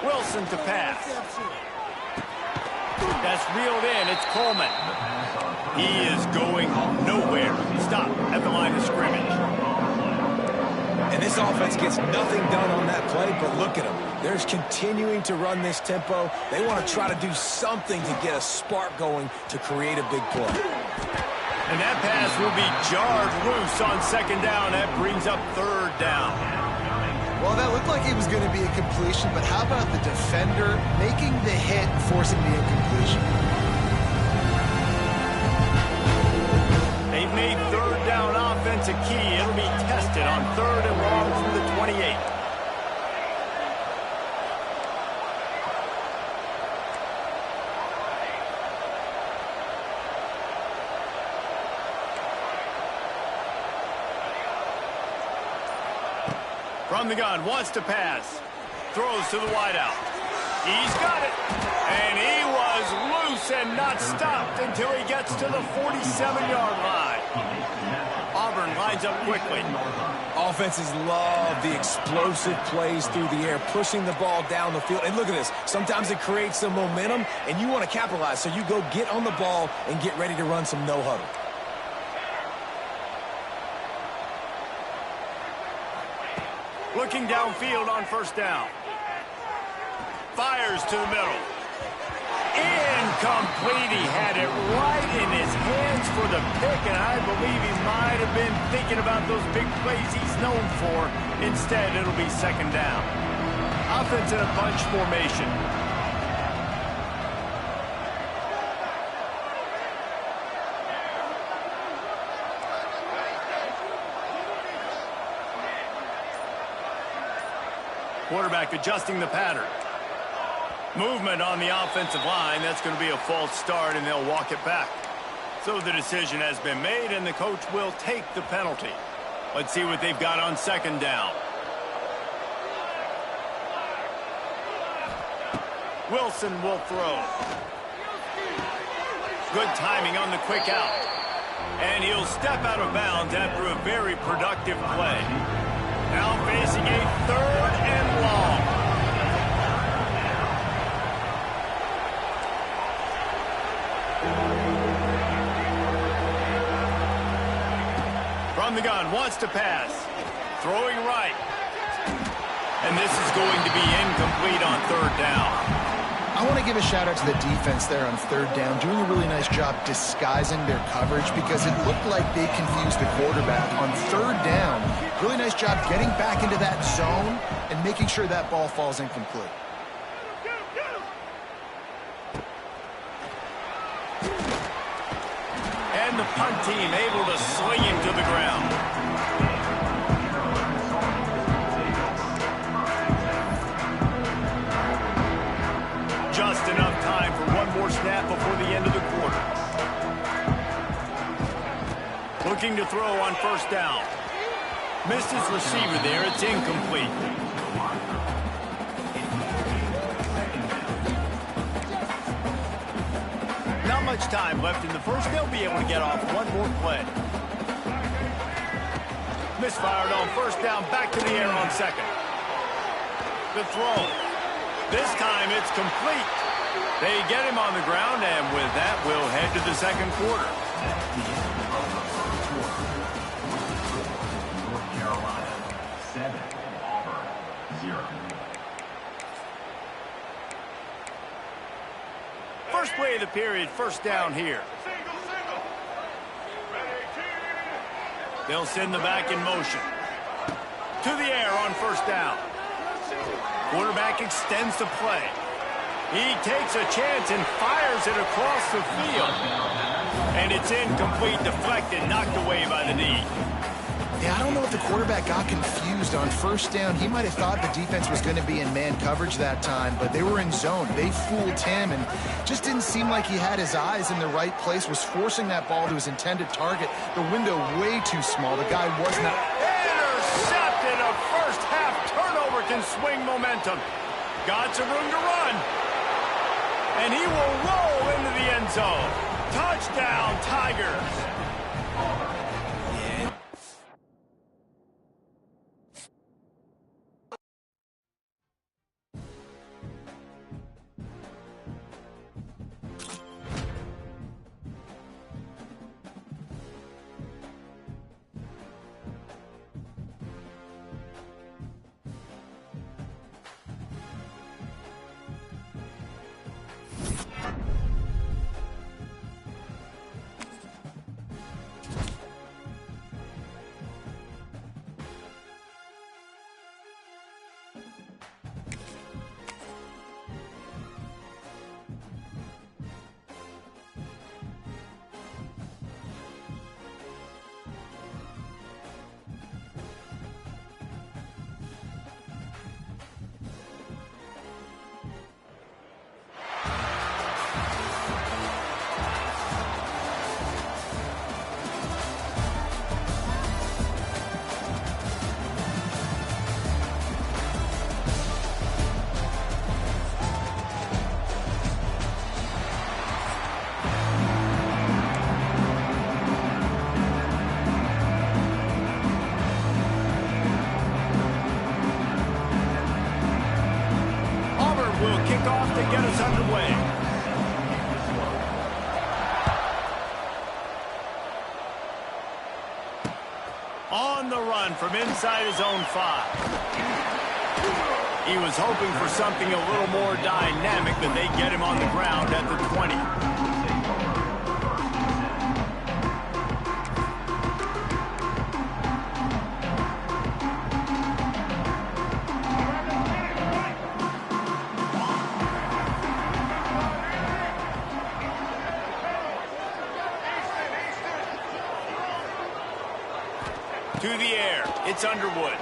Wilson to pass. That's reeled in. It's Coleman. He is going nowhere. Stop at the line of scrimmage. And this offense gets nothing done on that play, but look at them. They're continuing to run this tempo. They want to try to do something to get a spark going to create a big play. And that pass will be jarred loose on second down. That brings up third down. Well, that looked like it was going to be a completion, but how about the defender making the hit and forcing the incompletion? They've made third down offense a key. It'll be tested on 3rd and long from the 28. From the gun, wants to pass. Throws to the wideout. He's got it. And he was loose and not stopped until he gets to the 47-yard line. Auburn lines up quickly. Offenses love the explosive plays through the air, pushing the ball down the field. And look at this. Sometimes it creates some momentum, and you want to capitalize. So you go get on the ball and get ready to run some no-huddle. Looking downfield on first down. Fires to the middle. Incomplete. He had it right in his hands for the pick, and I believe he might have been thinking about those big plays he's known for. Instead, it'll be second down. Offense in a bunch formation. Quarterback adjusting the pattern. Movement on the offensive line. That's going to be a false start, and they'll walk it back. So the decision has been made, and the coach will take the penalty. Let's see what they've got on second down. Wilson will throw. Good timing on the quick out. And he'll step out of bounds after a very productive play. Now facing a 3rd and long. From the gun, wants to pass. Throwing right. And this is going to be incomplete on 3rd down. I want to give a shout out to the defense there on 3rd down, doing a really nice job disguising their coverage because it looked like they confused the quarterback on 3rd down. Really nice job getting back into that zone and making sure that ball falls incomplete. And the punt team able to swing him to the ground. Just enough time for one more snap before the end of the quarter. Looking to throw on first down. Missed his receiver there. It's incomplete. Not much time left in the first. They'll be able to get off one more play. Misfired on first down. Back to the air on second. The throw. This time it's complete. They get him on the ground, and with that, we'll head to the second quarter. First play of the period, first down here. They'll send the back in motion. To the air on first down. Quarterback extends the play. He takes a chance and fires it across the field. And it's incomplete, deflected, knocked away by the knee. Yeah, I don't know if the quarterback got confused on first down. He might have thought the defense was going to be in man coverage that time, but they were in zone. They fooled him and just didn't seem like he had his eyes in the right place, was forcing that ball to his intended target. The window way too small. The guy was not... Intercepted! A first half turnover can swing momentum. Got some room to run. And he will roll into the end zone. Touchdown, Tigers! Off to get us underway. On the run from inside his own 5. He was hoping for something a little more dynamic, but they get him on the ground at the 20. To the air, it's Underwood.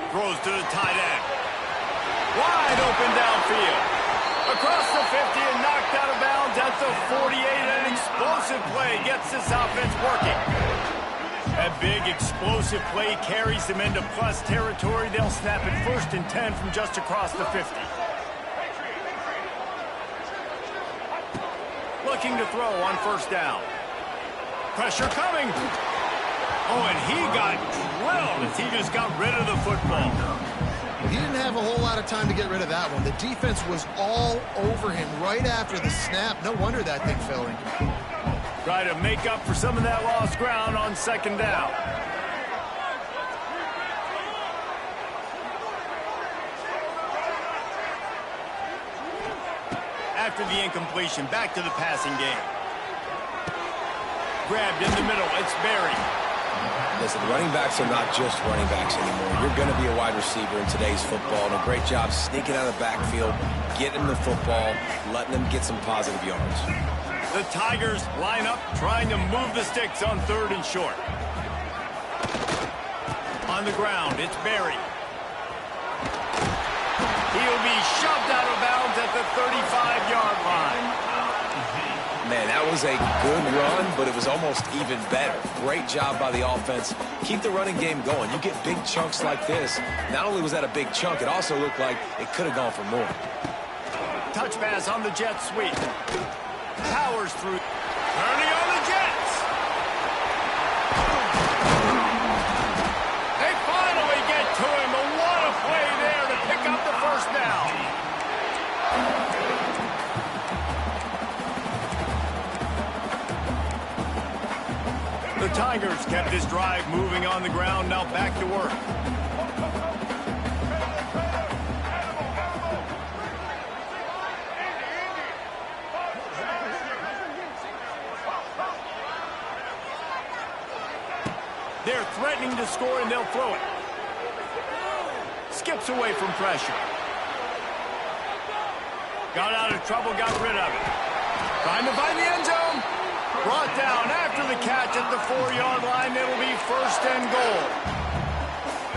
Throws to the tight end. Wide open downfield. Across the 50 and knocked out of bounds at the 48. An explosive play gets this offense working. That big explosive play carries them into plus territory. They'll snap it 1st and 10 from just across the 50. Looking to throw on first down. Pressure coming. Oh, and he got drilled as he just got rid of the football. He didn't have a whole lot of time to get rid of that one. The defense was all over him right after the snap. No wonder that thing fell in. Try to make up for some of that lost ground on second down. After the incompletion, back to the passing game. Grabbed in the middle, it's Barry. Listen, running backs are not just running backs anymore. You're going to be a wide receiver in today's football, and a great job sneaking out of the backfield, getting the football, letting them get some positive yards. The Tigers line up, trying to move the sticks on 3rd and short. On the ground, it's Barry. He'll be shoved out of bounds at the 35-yard line. Man, that was a good run, but it was almost even better. Great job by the offense. Keep the running game going. You get big chunks like this. Not only was that a big chunk, it also looked like it could have gone for more. Touch pass on the jet sweep. Powers through. Turning on the Jets. They finally get to him, but what a play there to pick up the first down. The Tigers kept this drive moving on the ground, now back to work. score, and they'll throw it. Skips away from pressure. Got out of trouble, got rid of it. Trying to find the end zone. Brought down after the catch at the 4-yard line. It'll be 1st and goal.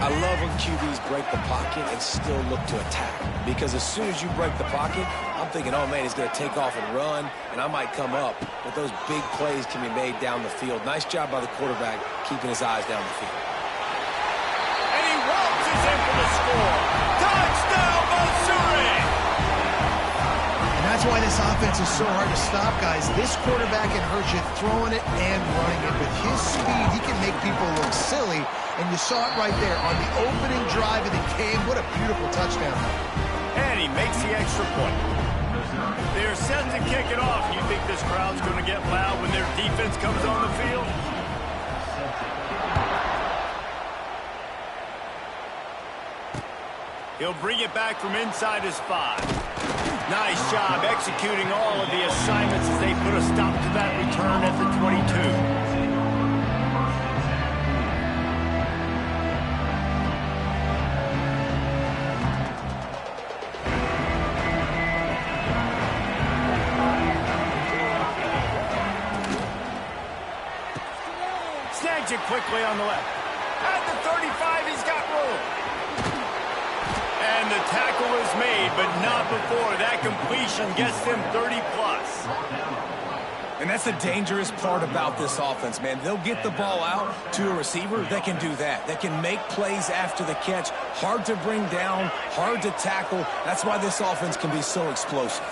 I love when QBs break the pocket and still look to attack. Because as soon as you break the pocket, I'm thinking, oh, man, he's going to take off and run, and I might come up. But those big plays can be made down the field. Nice job by the quarterback keeping his eyes down the field. And he waltzes in for the score. Touchdown, Missouri! And that's why this offense is so hard to stop, guys. This quarterback can hurt you throwing it and running it. With his speed, he can make people look silly. And you saw it right there on the opening drive of the game. What a beautiful touchdown. And he makes the extra point. They're set to kick it off. You think this crowd's going to get loud when their defense comes on the field? He'll bring it back from inside his 5. Nice job executing all of the assignments as they put a stop to that return at the 22. Snags it quickly on the left. At the 35, he's got room. And the tackle is made, but not before that completion gets them 30-plus. And that's the dangerous part about this offense, man. They'll get the ball out to a receiver. They can do that. They can make plays after the catch. Hard to bring down, hard to tackle. That's why this offense can be so explosive.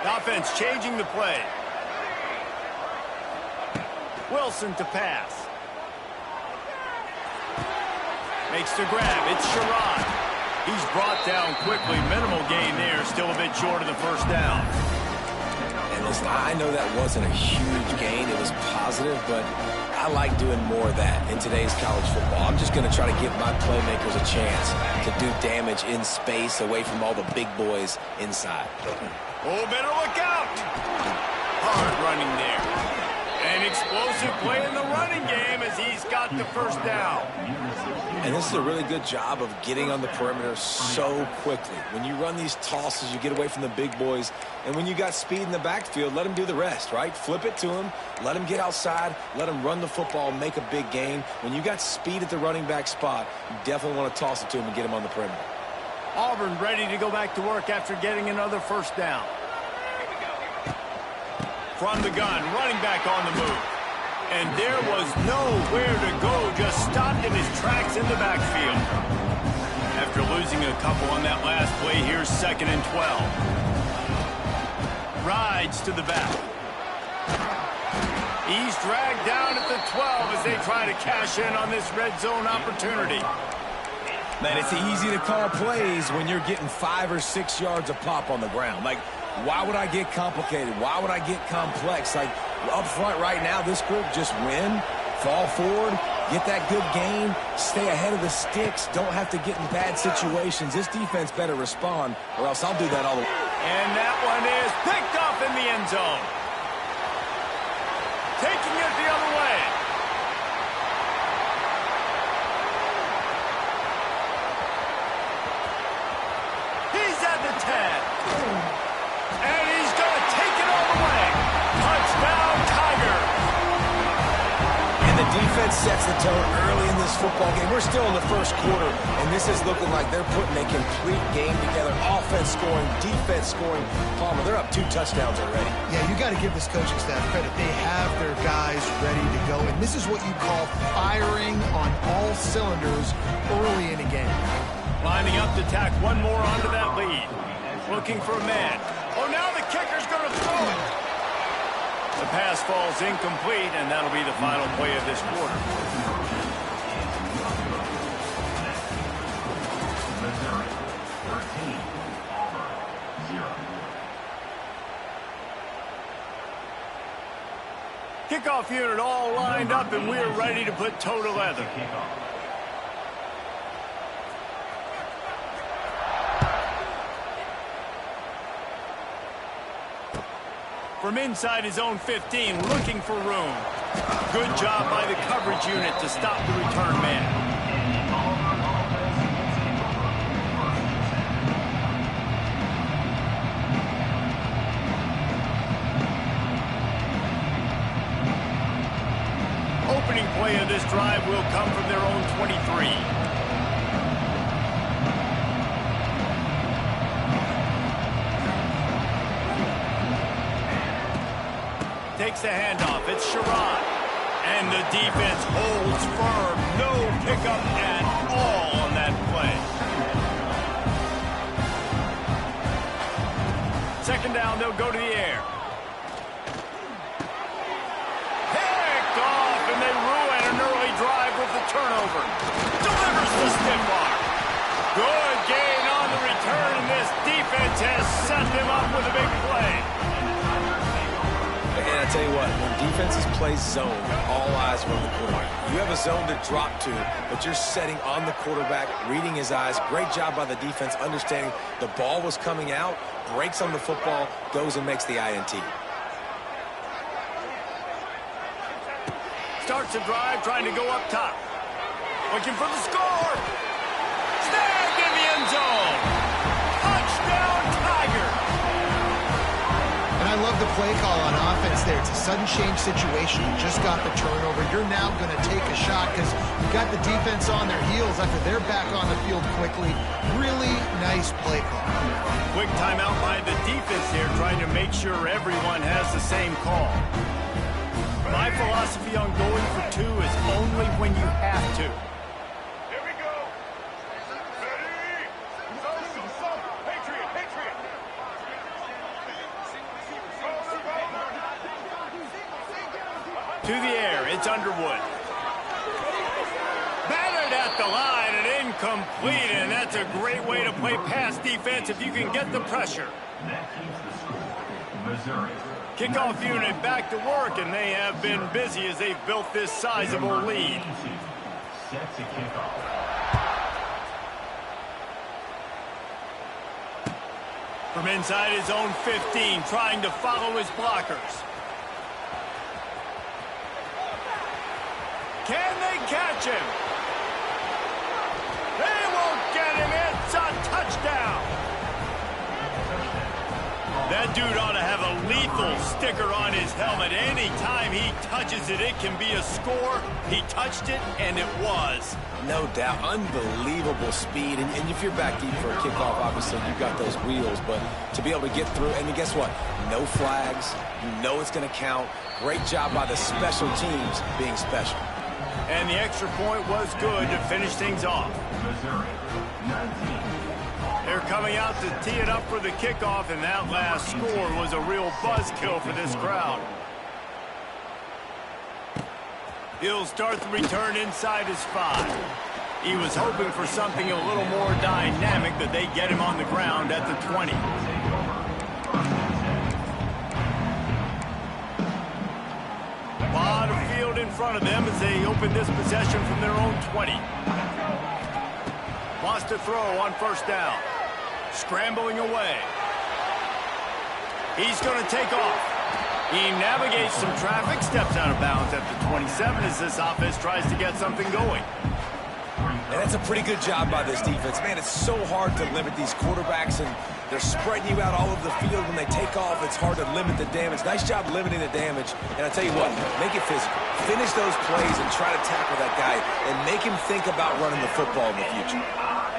The offense changing the play. Wilson to pass. Makes the grab. It's Sherrod. He's brought down quickly. Minimal gain there. Still a bit short of the 1st down. And listen, I know that wasn't a huge gain. It was positive, but I like doing more of that in today's college football. I'm just going to try to give my playmakers a chance to do damage in space away from all the big boys inside. Oh, better look out. Hard running there. An explosive play in the running game as he's got the 1st down. And this is a really good job of getting on the perimeter so quickly. When you run these tosses, you get away from the big boys. And when you got speed in the backfield, let them do the rest, right? Flip it to them, let them get outside, let them run the football, make a big gain. When you got speed at the running back spot, you definitely want to toss it to them and get them on the perimeter. Auburn ready to go back to work after getting another 1st down. From the gun, running back on the move. And there was nowhere to go, just stopped in his tracks in the backfield. After losing a couple on that last play, here's 2nd and 12. Rides to the back. He's dragged down at the 12 as they try to cash in on this red zone opportunity. Man, it's easy to call plays when you're getting 5 or 6 yards of pop on the ground. Like, why would I get complicated? Why would I get complex? Like, up front right now, this group just win, fall forward, get that good gain, stay ahead of the sticks, don't have to get in bad situations. This defense better respond, or else I'll do that all the way. And that one is picked up in the end zone. Taking it the other way. He's at the 10. And he's going to take it all the way. Touchdown, Tigers. And the defense sets the tone early in this football game. We're still in the 1st quarter, and this is looking like they're putting a complete game together. Offense scoring, defense scoring. Palmer, they're up 2 touchdowns already. Yeah, you got to give this coaching staff credit. They have their guys ready to go, and this is what you call firing on all cylinders early in a game. Lining up to tack one more onto that lead. Looking for a man. Oh, now the kicker's going to throw it. The pass falls incomplete, and that'll be the final play of this quarter. Missouri, 13, Auburn, 0. Kickoff unit all lined up, and we're ready to put toe to leather. From inside his own 15, looking for room. Good job by the coverage unit to stop the return man. Opening play of this drive will come from their own 23. Takes the handoff. It's Sherrod. And the defense holds firm. No pickup at all on that play. Second down, they'll go to the air. Picked off, and they ruin an early drive with the turnover. Delivers the stiff arm. Good gain on the return, and this defense has set them up with a big play. And I tell you what, when defenses play zone, all eyes are on the quarterback. You have a zone to drop to, but you're setting on the quarterback, reading his eyes. Great job by the defense, understanding the ball was coming out, breaks on the football, goes and makes the INT. Starts a drive, trying to go up top. Looking for the score. Snagged in the end zone. Touchdown, Tigers. And I love the play call on offense there. It's a sudden change situation. You just got the turnover. You're now going to take a shot because you've got the defense on their heels after they're back on the field quickly. Really nice play call. Quick timeout by the defense here, trying to make sure everyone has the same call. My philosophy on going for two is only when you have to. Here we go. Ready? Patriot, Patriot. To the air, it's Underwood. Battered at the line and incomplete, and that's a great way to play pass defense if you can get the pressure. That keeps the score. Missouri. Kickoff unit back to work, and they have been busy as they've built this sizable lead. Set to kick off. From inside his own 15, trying to follow his blockers. Can they catch him? They won't get him. It's a touchdown. That dude ought to have a lethal sticker on his helmet. Anytime he touches it, it can be a score. He touched it, and it was. No doubt. Unbelievable speed. And if you're back deep for a kickoff, obviously you've got those wheels. But to be able to get through, and guess what? No flags. You know it's going to count. Great job by the special teams being special. And the extra point was good to finish things off. Missouri, 19. They're coming out to tee it up for the kickoff, and that last score was a real buzzkill for this crowd. He'll start the return inside his 5. He was hoping for something a little more dynamic, but they get him on the ground at the 20. A lot of field in front of them as they open this possession from their own 20. Wants to throw on first down. Scrambling away. He's going to take off. He navigates some traffic, steps out of bounds at the 27 as this offense tries to get something going. And that's a pretty good job by this defense. Man, it's so hard to limit these quarterbacks, and they're spreading you out all over the field. When they take off, it's hard to limit the damage. Nice job limiting the damage. And I tell you what, make it physical. Finish those plays and try to tackle that guy and make him think about running the football in the future.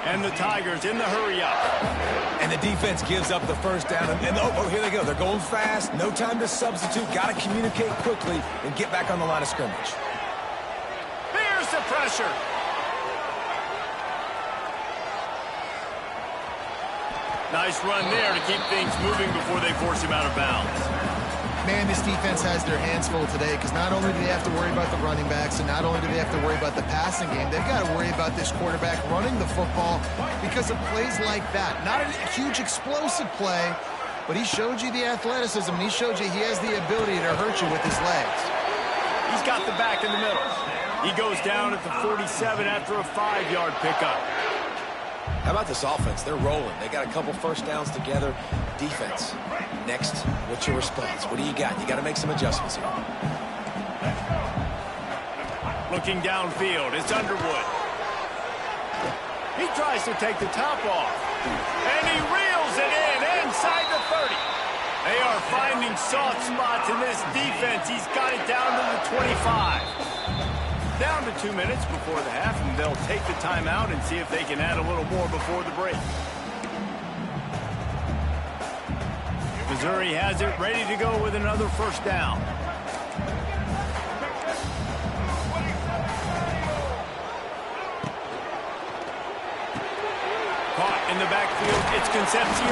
And the Tigers in the hurry-up. And the defense gives up the first down. And oh, here they go. They're going fast. No time to substitute. Got to communicate quickly and get back on the line of scrimmage. Here's the pressure. Nice run there to keep things moving before they force him out of bounds. Man, this defense has their hands full today because not only do they have to worry about the running backs and not only do they have to worry about the passing game, they've got to worry about this quarterback running the football because of plays like that. Not a huge explosive play, but he showed you the athleticism, and he showed you he has the ability to hurt you with his legs. He's got the back in the middle. He goes down at the 47 after a 5-yard pickup. How about this offense? They're rolling. They got a couple first downs together. Defense. Next, what's your response? What do you got? You got to make some adjustments here. Looking downfield, it's Underwood. He tries to take the top off. And he reels it in inside the 30. They are finding soft spots in this defense. He's got it down to the 25. Down to 2 minutes before the half, and they'll take the timeout and see if they can add a little more before the break. Missouri has it ready to go with another first down. Caught in the backfield, it's Concepcion.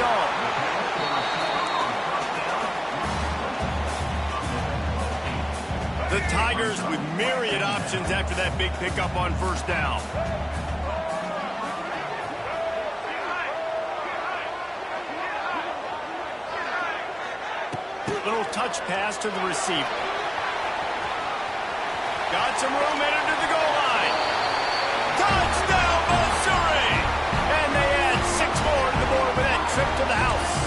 The Tigers with myriad options after that big pickup on first down. Little touch pass to the receiver. Got some room headed to the goal line. Touchdown, Missouri! And they add 6 more to the board with that trip to the house.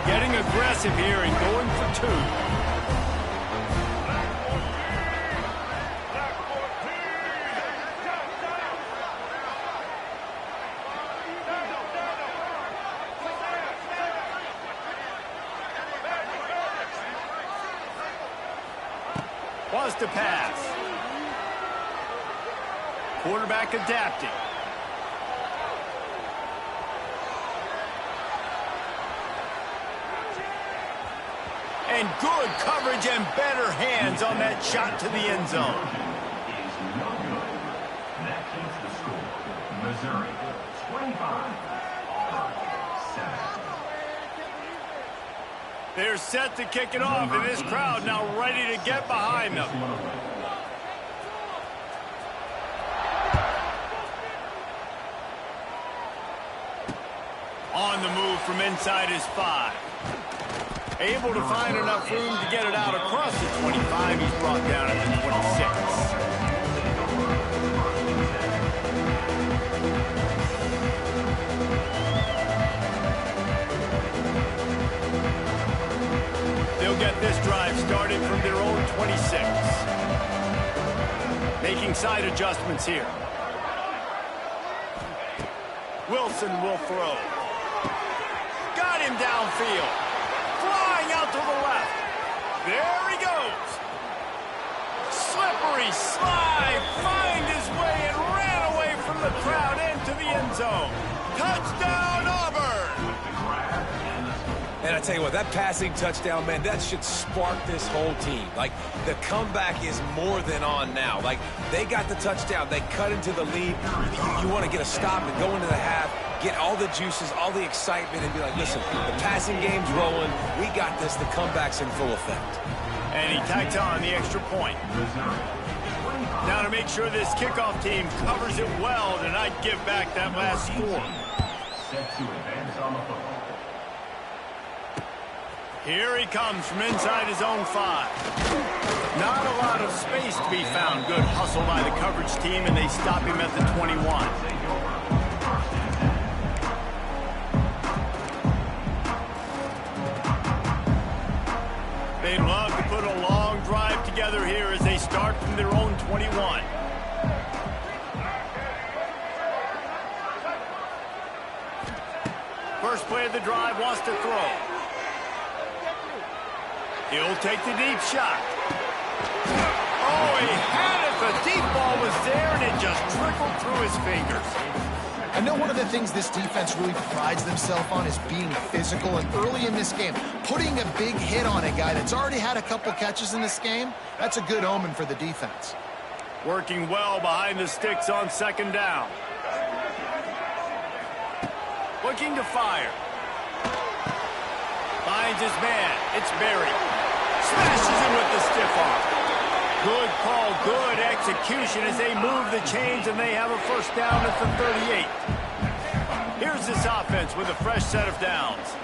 Getting aggressive here and going for 2. Wants to pass. Quarterback adapting. And good coverage and better hands on that shot to the end zone. Is no good. That keeps the score. Missouri 25, Auburn 7. They're set to kick it off, and this crowd now ready to get behind them. On the move from inside his 5. Able to find enough room to get it out across the 25. He's brought down at the 26. They'll get this drive started from their own 26. Making side adjustments here. Wilson will throw. Got him downfield. Flying out to the left. There he goes. Slippery slide. Find his way and ran away from the crowd into the end zone. Touchdown, Auburn. And I tell you what, that passing touchdown, man, that should spark this whole team. Like, the comeback is more than on now. Like, they got the touchdown. They cut into the lead. You want to get a stop and go into the half, get all the juices, all the excitement, and be like, listen, the passing game's rolling. We got this. The comeback's in full effect. And he tacked on the extra point. Now to make sure this kickoff team covers it well to not give back that last score. Set to advance on the football. Here he comes from inside his own 5. Not a lot of space to be found. Good hustle by the coverage team, and they stop him at the 21. They'd love to put a long drive together here as they start from their own 21. First play of the drive, wants to throw. He'll take the deep shot. Oh, he had it. The deep ball was there, and it just trickled through his fingers. I know one of the things this defense really prides themselves on is being physical, and early in this game, putting a big hit on a guy that's already had a couple catches in this game, that's a good omen for the defense. Working well behind the sticks on second down. Looking to fire. Finds his man. It's Berry. Smashes him with the stiff arm. Good call, good execution as they move the chains, and they have a first down at the 38. Here's this offense with a fresh set of downs.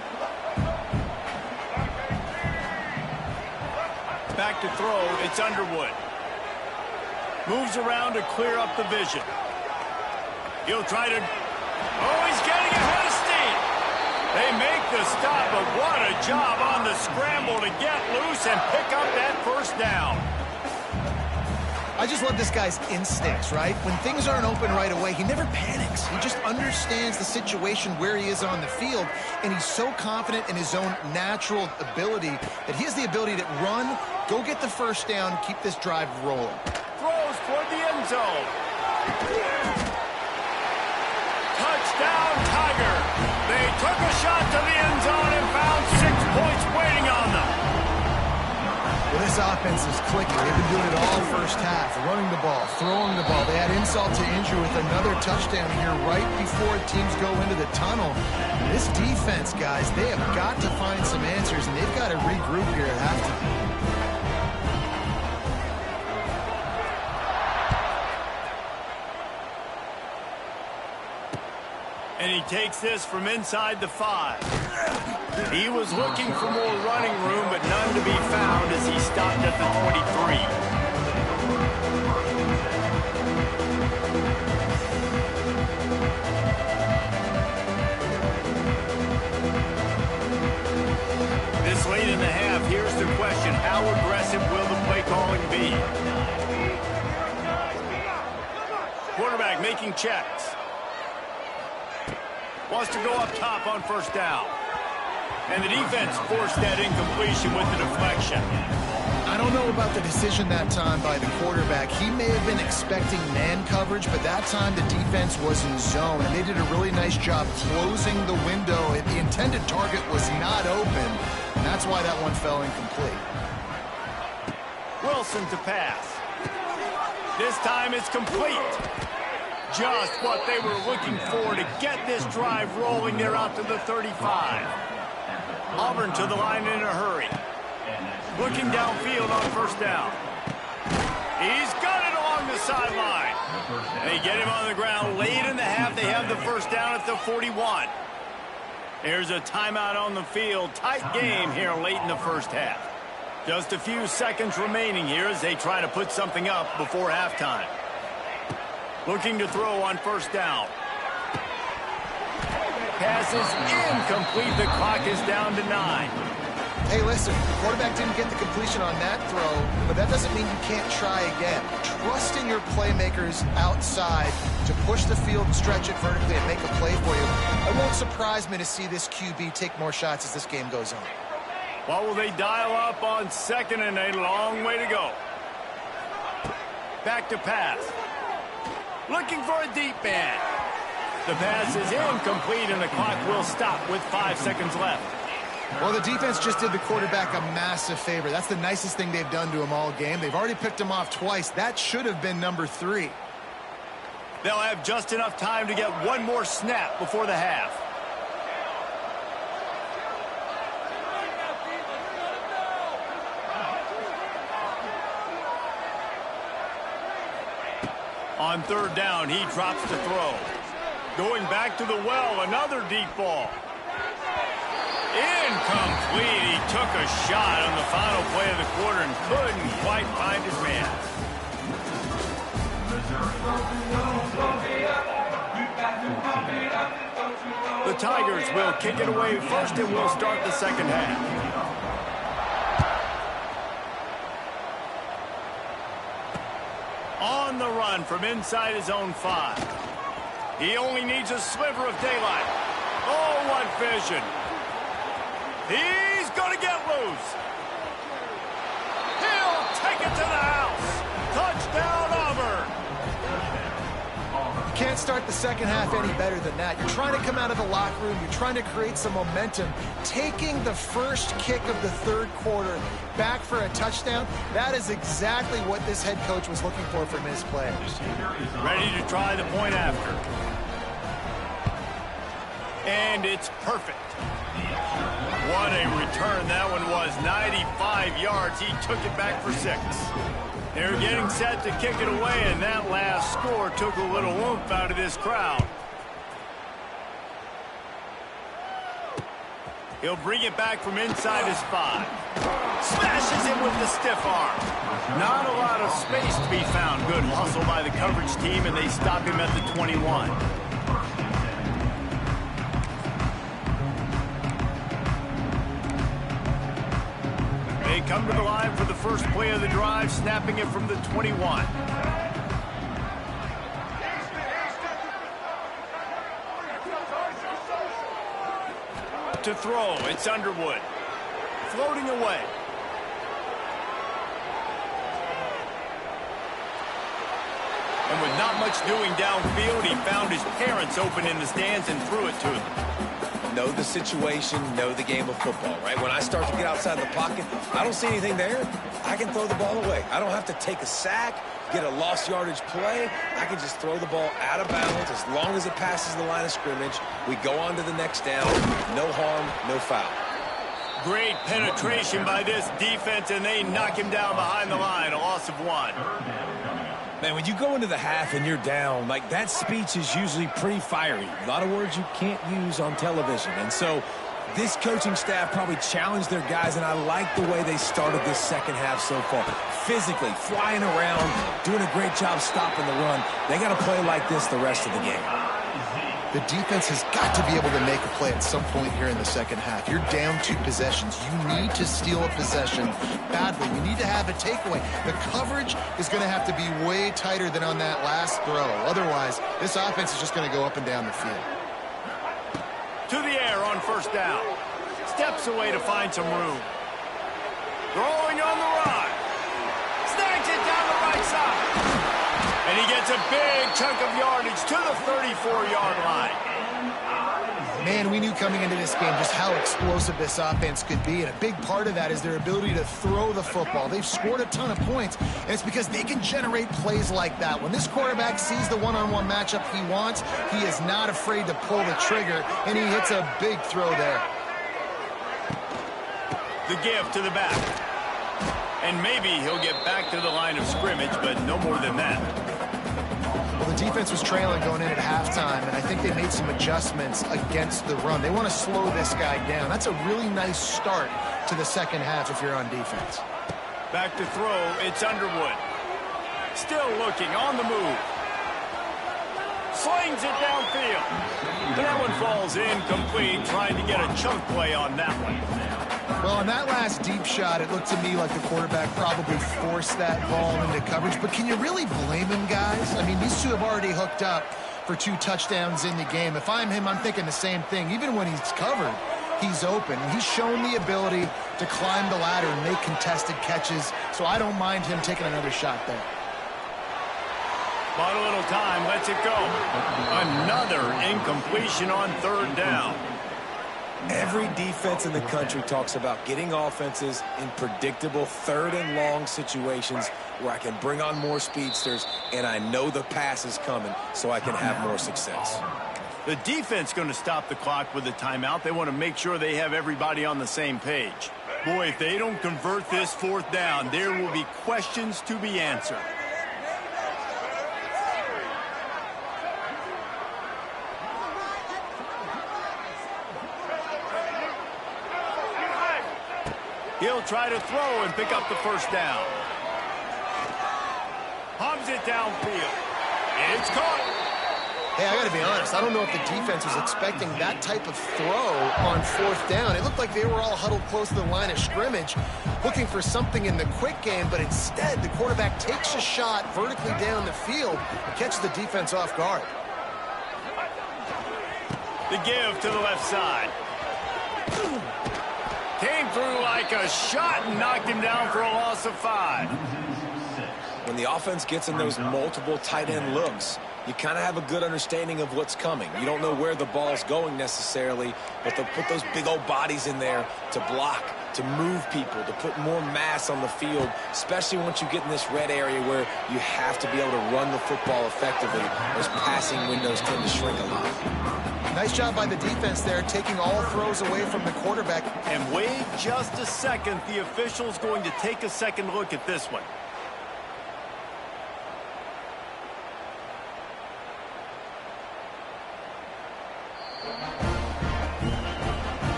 Back to throw, it's Underwood. Moves around to clear up the vision. He'll try to... Oh, he's getting ahead of steam. They make the stop, but what a job on the scramble to get loose and pick up that first down. I just love this guy's instincts, right? When things aren't open right away, he never panics. He just understands the situation where he is on the field, and he's so confident in his own natural ability that he has the ability to run, go get the first down, keep this drive rolling. Throws toward the end zone. Touchdown, Tiger. They took a shot to the end zone and found 6 points waiting on them. Well, this offense is clicking. They've been doing it all first half, running the ball, throwing the ball. They add insult to injury with another touchdown here right before teams go into the tunnel. This defense, guys, they have got to find some answers, and they've got to regroup here at halftime. And he takes this from inside the 5. He was looking for more running room, but none to be found as he stopped at the 23. This late in the half, here's the question. How aggressive will the play calling be? Quarterback making checks. Wants to go up top on first down. And the defense forced that incompletion with the deflection. I don't know about the decision that time by the quarterback. He may have been expecting man coverage, but that time the defense was in zone, and they did a really nice job closing the window. The intended target was not open, and that's why that one fell incomplete. Wilson to pass. This time it's complete. Just what they were looking for to get this drive rolling there out to the 35. Auburn to the line in a hurry. Looking downfield on first down. He's got it along the sideline. They get him on the ground late in the half. They have the first down at the 41. Here's a timeout on the field. Tight game here late in the first half. Just a few seconds remaining here as they try to put something up before halftime. Looking to throw on first down. Pass is incomplete. The clock is down to 9. Hey, listen, the quarterback didn't get the completion on that throw, but that doesn't mean you can't try again. Trust in your playmakers outside to push the field and stretch it vertically and make a play for you. It won't surprise me to see this QB take more shots as this game goes on. What will they dial up on second and a long way to go? Back to pass. Looking for a deep man. The pass is incomplete, and the clock will stop with 5 seconds left. Well, the defense just did the quarterback a massive favor. That's the nicest thing they've done to him all game. They've already picked him off twice. That should have been number 3. They'll have just enough time to get one more snap before the half. On third down, he drops the throw. Going back to the well, another deep ball. Incomplete. He took a shot on the final play of the quarter and couldn't quite find his man. The Tigers will kick it away first and will start the second half. On the run from inside his own 5. He only needs a sliver of daylight. Oh, what vision. He's going to get loose. He'll take it to the house. Touchdown, Auburn. You can't start the second half any better than that. You're trying to come out of the locker room. You're trying to create some momentum. Taking the first kick of the third quarter back for a touchdown, that is exactly what this head coach was looking for from his players. Ready to try the point after. And it's perfect. What a return that one was. 95 yards. He took it back for 6. They're getting set to kick it away, and that last score took a little oomph out of this crowd. He'll bring it back from inside his 5. Smashes him with the stiff arm. Not a lot of space to be found. Good hustle by the coverage team, and they stop him at the 21. they come to the line for the first play of the drive, snapping it from the 21. To throw, it's Underwood. Floating away. And with not much doing downfield, he found his parents open in the stands and threw it to them. Know the situation, know the game of football, right? When I start to get outside the pocket, I don't see anything there, I can throw the ball away. I don't have to take a sack, get a lost yardage play. I can just throw the ball out of bounds as long as it passes the line of scrimmage. We go on to the next down. No harm, no foul. Great penetration by this defense, and they knock him down behind the line, a loss of 1. Man, when you go into the half and you're down, like, that speech is usually pretty fiery. A lot of words you can't use on television. And so this coaching staff probably challenged their guys, and I like the way they started this second half so far. Physically, flying around, doing a great job stopping the run. They got to play like this the rest of the game. The defense has got to be able to make a play at some point here in the second half. You're down 2 possessions. You need to steal a possession badly. You need to have a takeaway. The coverage is going to have to be way tighter than on that last throw. Otherwise, this offense is just going to go up and down the field. To the air on first down. Steps away to find some room. Throwing on the run. Snags it down the right side. And he gets a big chunk of yardage to the 34-yard line. Man, we knew coming into this game just how explosive this offense could be, and a big part of that is their ability to throw the football. They've scored a ton of points, and it's because they can generate plays like that. When this quarterback sees the one-on-one matchup he wants, he is not afraid to pull the trigger, and he hits a big throw there. The give to the back. And maybe he'll get back to the line of scrimmage, but no more than that. Well, the defense was trailing going in at halftime, and I think they made some adjustments against the run. They want to slow this guy down. That's a really nice start to the second half if you're on defense. Back to throw, it's Underwood. Still looking, on the move. Slings it downfield. And that one falls incomplete, trying to get a chunk play on that one. Well, on that last deep shot, it looked to me like the quarterback probably forced that ball into coverage. But can you really blame him, guys? I mean, these two have already hooked up for 2 touchdowns in the game. If I'm him, I'm thinking the same thing. Even when he's covered, he's open. He's shown the ability to climb the ladder and make contested catches. So I don't mind him taking another shot there. Bought a little time, lets it go. Another incompletion on third down. Every defense in the country talks about getting offenses in predictable third and long situations where I can bring on more speedsters and I know the pass is coming so I can have more success. The defense going to stop the clock with a timeout. They want to make sure they have everybody on the same page. Boy, if they don't convert this fourth down, there will be questions to be answered. He'll try to throw and pick up the first down. Hums it downfield. It's caught. Hey, I got to be honest. I don't know if the defense was expecting that type of throw on fourth down. It looked like they were all huddled close to the line of scrimmage, looking for something in the quick game, but instead the quarterback takes a shot vertically down the field and catches the defense off guard. The give to the left side. Came through like a shot and knocked him down for a loss of 5. When the offense gets in those multiple tight end looks, you kind of have a good understanding of what's coming. You don't know where the ball's going necessarily, but they'll put those big old bodies in there to block, to move people, to put more mass on the field, especially once you get in this red area where you have to be able to run the football effectively. Those passing windows tend to shrink a lot. Nice job by the defense there, taking all throws away from the quarterback. And wait just a second. The official's going to take a second look at this one.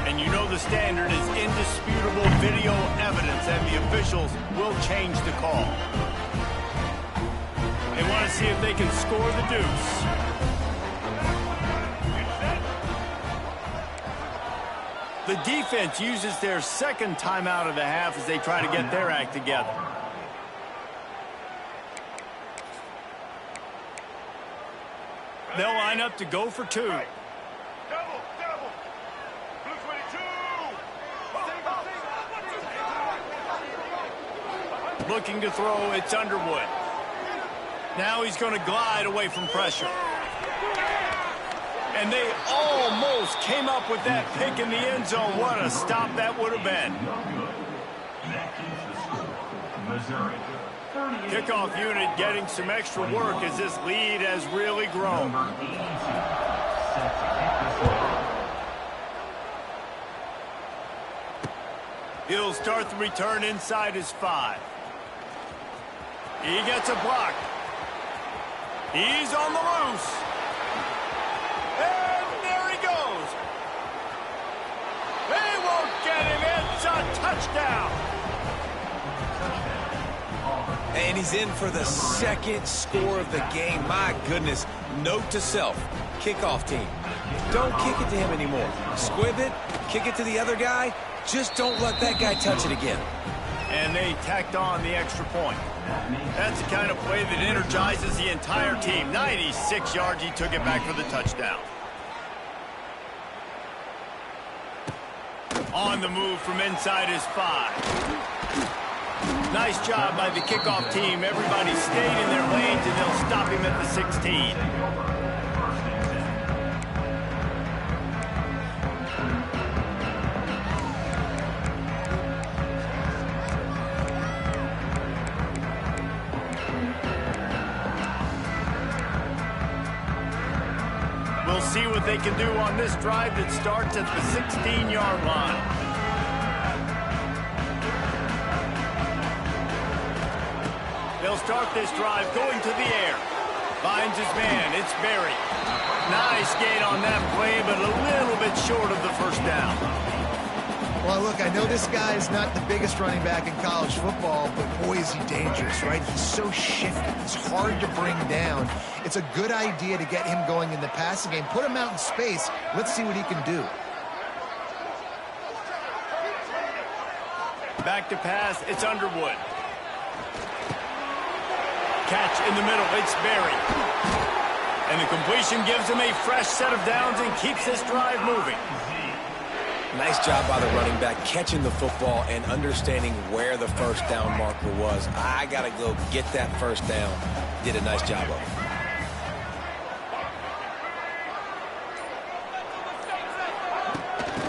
And you know the standard is indisputable video evidence, and the officials will change the call. They want to see if they can score the deuce. The defense uses their second timeout of the half as they try to get their act together. They'll line up to go for two. Double. Blue 22. Looking to throw, it's Underwood. Now he's going to glide away from pressure. And they almost came up with that pick in the end zone. What a stop that would have been. That keeps the score. Missouri, 38. Kickoff unit getting some extra work as this lead has really grown. Number 82, set to kick this one. He'll start the return inside his 5. He gets a block. He's on the loose. And there he goes. They won't get him. It's a touchdown. And he's in for the second score of the game. My goodness. Note to self. Kickoff team. Don't kick it to him anymore. Squib it. Kick it to the other guy. Just don't let that guy touch it again. And they tacked on the extra point. That's the kind of play that energizes the entire team. 96 yards, he took it back for the touchdown. On the move from inside his 5. Nice job by the kickoff team. Everybody stayed in their lanes, and they'll stop him at the 16. We'll see what they can do on this drive that starts at the 16-yard line. They'll start this drive going to the air. Finds his man. It's Berry. Nice gain on that play, but a little bit short of the first down. Well, look, I know this guy is not the biggest running back in college football, but boy, is he dangerous, right? He's so shifty. He's hard to bring down. It's a good idea to get him going in the passing game. Put him out in space. Let's see what he can do. Back to pass. It's Underwood. Catch in the middle. It's Berry. And the completion gives him a fresh set of downs and keeps this drive moving. Nice job by the running back catching the football and understanding where the first down marker was. I got to go get that first down. Did a nice job of it.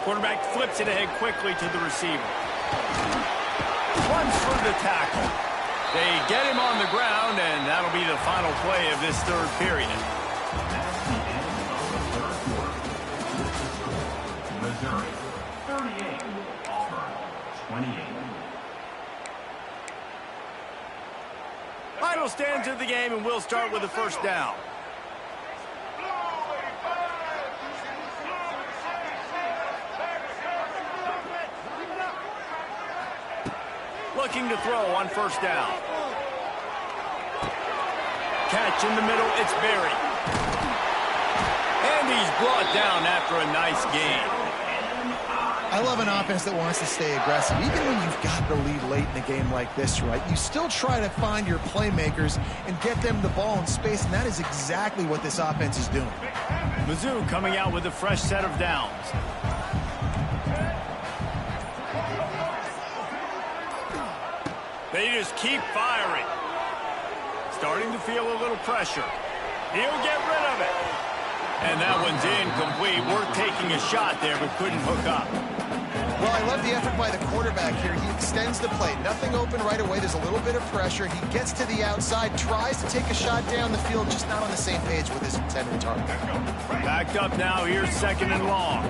Quarterback flips it ahead quickly to the receiver. Runs through the tackle. They get him on the ground, and that'll be the final play of this third period. Missouri, 38. Auburn, 28. Final stands of the game, and we'll start with the first down. Looking to throw on first down. Catch in the middle, it's Berry. And he's brought down after a nice gain. I love an offense that wants to stay aggressive. Even when you've got the lead late in a game like this, right, you still try to find your playmakers and get them the ball in space, and that is exactly what this offense is doing. Mizzou coming out with a fresh set of downs. They just keep firing. Starting to feel a little pressure. He'll get rid of it. And that one's incomplete. We're taking a shot there, but couldn't hook up. Well, I love the effort by the quarterback here. He extends the play. Nothing open right away. There's a little bit of pressure. He gets to the outside, tries to take a shot down the field, just not on the same page with his intended target. Backed up now. Here's second and long.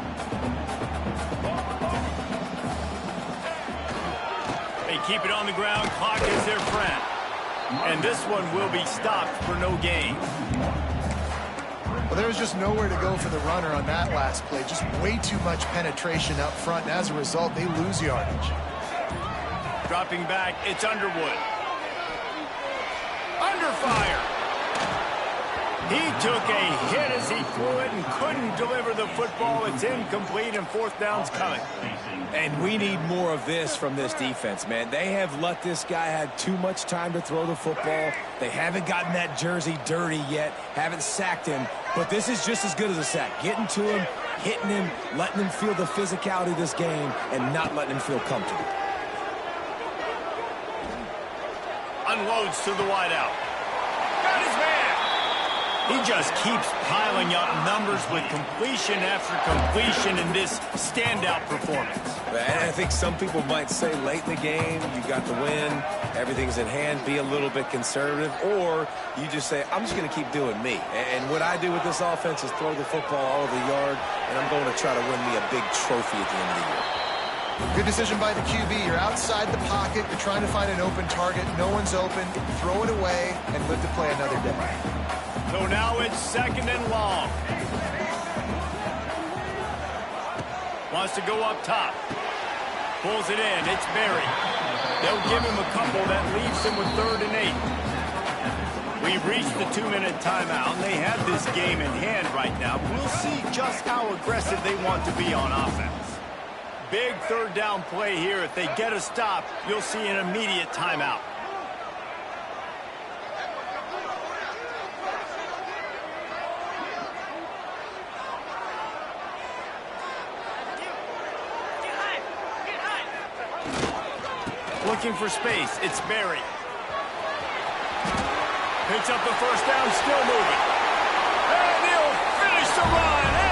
They keep it on the ground. Clock is their friend. And this one will be stopped for no gain. Well, there was just nowhere to go for the runner on that last play. Just way too much penetration up front, and as a result, they lose yardage. Dropping back, it's Underwood. Under fire. He took a hit as he threw it and couldn't deliver the football. It's incomplete, and fourth down's coming. And we need more of this from this defense, man. They have let this guy have too much time to throw the football. They haven't gotten that jersey dirty yet, haven't sacked him. But this is just as good as a sack. Getting to him, hitting him, letting him feel the physicality of this game, and not letting him feel comfortable. Unloads to the wideout. Got his man. He just keeps piling up numbers with completion after completion in this standout performance. And I think some people might say late in the game, you got the win, everything's in hand, be a little bit conservative, or you just say, I'm just going to keep doing me. And what I do with this offense is throw the football all over the yard, and I'm going to try to win me a big trophy at the end of the year. Good decision by the QB. You're outside the pocket. You're trying to find an open target. No one's open. Throw it away and live to play another day. So now it's 2nd and long. Wants to go up top. Pulls it in. It's Berry. They'll give him a couple. That leaves him with 3rd and 8. We've reached the 2-minute timeout. They have this game in hand right now. We'll see just how aggressive they want to be on offense. Big 3rd down play here. If they get a stop, you'll see an immediate timeout. Looking for space. It's Berry. Picks up the 1st down, still moving. And he'll finish the run.